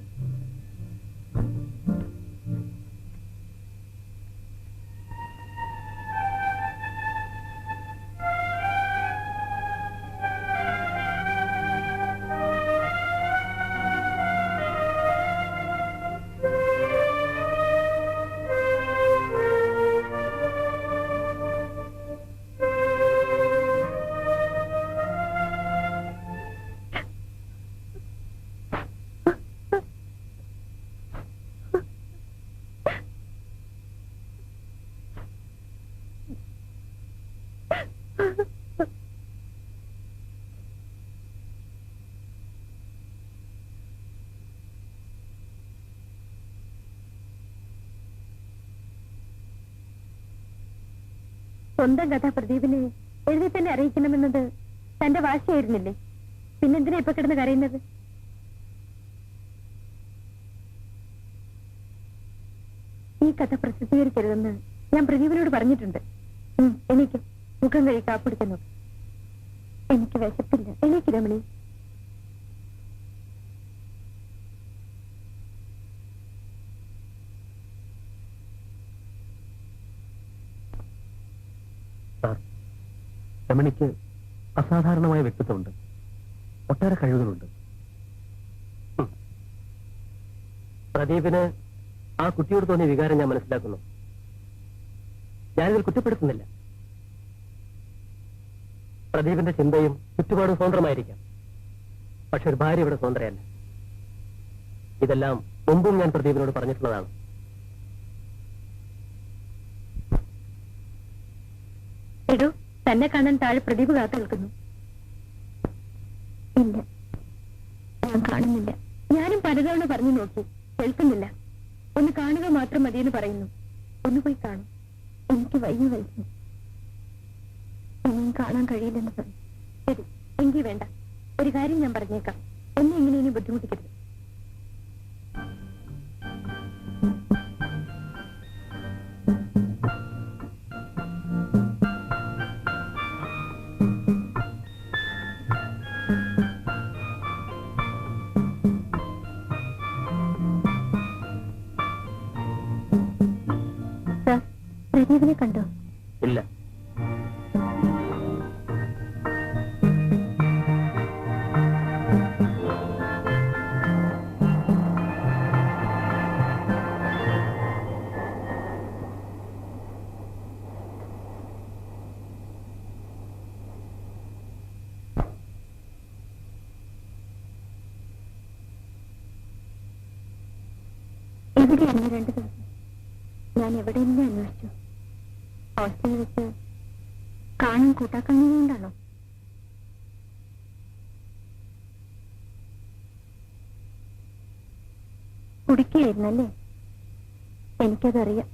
സ്വന്തം കഥ പ്രദീപിനെ എഴുതി തന്നെ അറിയിക്കണമെന്നത് തന്റെ വാശിയായിരുന്നില്ലേ? പിന്നെന്തിനാ ഇപ്പൊ കിടന്ന് കരയുന്നത്? ഈ കഥ പ്രസിദ്ധീകരിക്കരുതെന്ന് ഞാൻ പ്രദീപിനോട് പറഞ്ഞിട്ടുണ്ട്. എനിക്ക് മുഖം കഴി കാപ്പിടിക്കുന്നു. എനിക്ക് വിശപ്പില്ല. എനിക്ക് രമണി. രമണിക്ക് അസാധാരണമായ വ്യക്തിത്വമുണ്ട്, ഒട്ടേറെ കഴിവുകളുണ്ട്. പ്രദീപിന് ആ കുട്ടിയോട് തോന്നിയ വികാരം ഞാൻ മനസ്സിലാക്കുന്നു. ഞാനിതിൽ കുറ്റപ്പെടുത്തുന്നില്ല. പ്രദീപിന്റെ ചിന്തയും ചുറ്റുപാടും സ്വതന്ത്രമായിരിക്കാം, പക്ഷെ ഒരു ഭാര്യ ഇവിടെ സ്വതന്ത്രയല്ല. ഇതെല്ലാം മുമ്പും ഞാൻ പ്രദീപിനോട് പറഞ്ഞിട്ടുള്ളതാണ്. എടോ, തന്നെ കാണാൻ താഴെ പ്രദീപ് കാത്തു നിൽക്കുന്നു. ഇല്ല, ഞാൻ കാണുന്നില്ല. ഞാനും പലതവണ പറഞ്ഞു നോക്കി, കേൾക്കുന്നില്ല. ഒന്ന് കാണുക മാത്രം മതിയെന്ന് പറയുന്നു. ഒന്ന് പോയി കാണും. എനിക്ക് വയ്യ വയസ്സ്. ഇനിയും കാണാൻ കഴിയില്ലെന്ന് പറയും. ശരി, എങ്കിൽ വേണ്ട. ഒരു കാര്യം ഞാൻ പറഞ്ഞേക്കാം, എന്നെ ഇങ്ങനെ ഇനി ബുദ്ധിമുട്ടിക്കരുത്. പ്രദീപിനെ കണ്ടോ? ഇല്ല. എവിടെയായിരുന്നു 2 ദിവസം? ഞാൻ എവിടെയെങ്കിലും അന്വേഷിച്ചു. ഹോസ്റ്റലിൽ വെച്ച് കാണാൻ കൂട്ടാക്കണ്ണുകൊണ്ടാണോ? കുടിക്കുകയായിരുന്നല്ലേ? എനിക്കതറിയാം.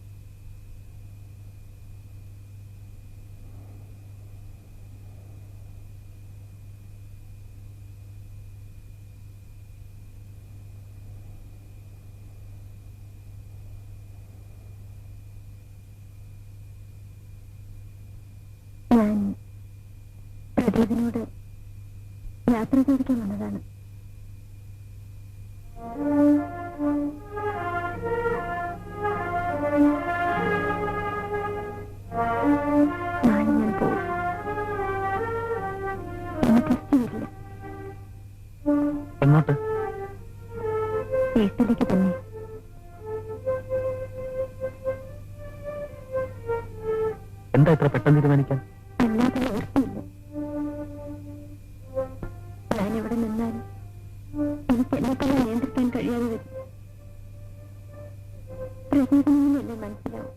ഞാൻ പ്രദീപിനോട് യാത്ര ചോദിക്കാൻ വന്നതാണ്. നാളെ ഞാൻ പോകും. എന്നെ തിരിച്ചു വരില്ല. എങ്ങോട്ട്? വീട്ടിലേക്ക് തന്നെ. എന്താ ഇത്ര പെട്ടെന്ന് തീരുമാനിക്കാൻ? അല്ലാതെ ഓർത്തിയില്ല. ഞാനിവിടെ നിന്നാലും എനിക്ക് എന്നെ തന്നെ നിയന്ത്രിക്കാൻ കഴിയാതെ വരും. പ്രദീപിനെല്ലാം മനസ്സിലാവും.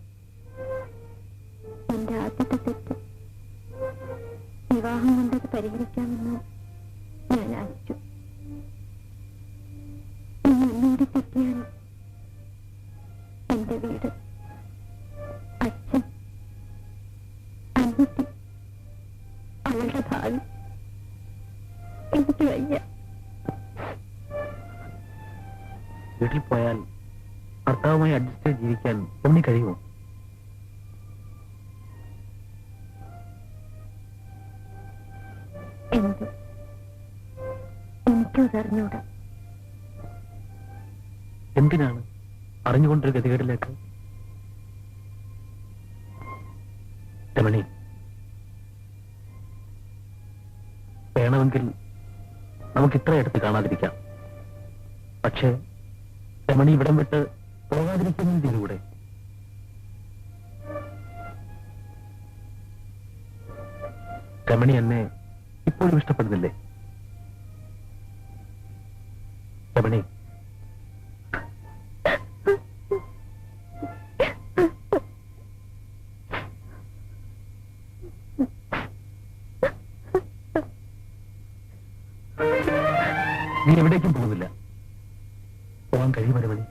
എന്റെ ആദ്യത്തെ തെറ്റ് വിവാഹം കൊണ്ടത് പരിഹരിക്കാമെന്ന് ഞാൻ ആശിച്ചു. എന്നോട് തെറ്റിയാൽ എന്റെ വീട്, അച്ഛൻ, അനിയത്തി, അവളുടെ ഭാവി, എനിക്ക് വയ്യ. വീട്ടിൽ പോയാൽ ഭർത്താവുമായി അഡ്ജസ്റ്റ് ചെയ്ത് ജീവിക്കാൻ രമണി കഴിയുമോ? എനിക്കും അതറിഞ്ഞൂടാ. എന്തിനാണ് അറിഞ്ഞുകൊണ്ടൊരു ഗതികേടിലേക്ക്? രമണി, വേണമെങ്കിൽ നമുക്ക് ഇത്ര അടുത്ത് കാണാതിരിക്കാം. പക്ഷേ രമണി ഇവിടം വിട്ട് പോകാതിരിക്കുന്നതിലൂടെ രമണി എന്നെ ഇപ്പോഴും ഇഷ്ടപ്പെടുന്നില്ലേ? രമണി, നീ എവിടേക്കും പോകുന്നില്ല. പോകാൻ കഴിയുമോ രമണി?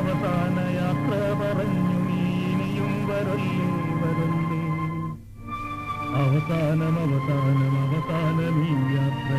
അവസാന യാത്ര പറഞ്ഞു നീനിയും വരല്ലേ വരല്ലേ. അവസാനം ഈ യാത്ര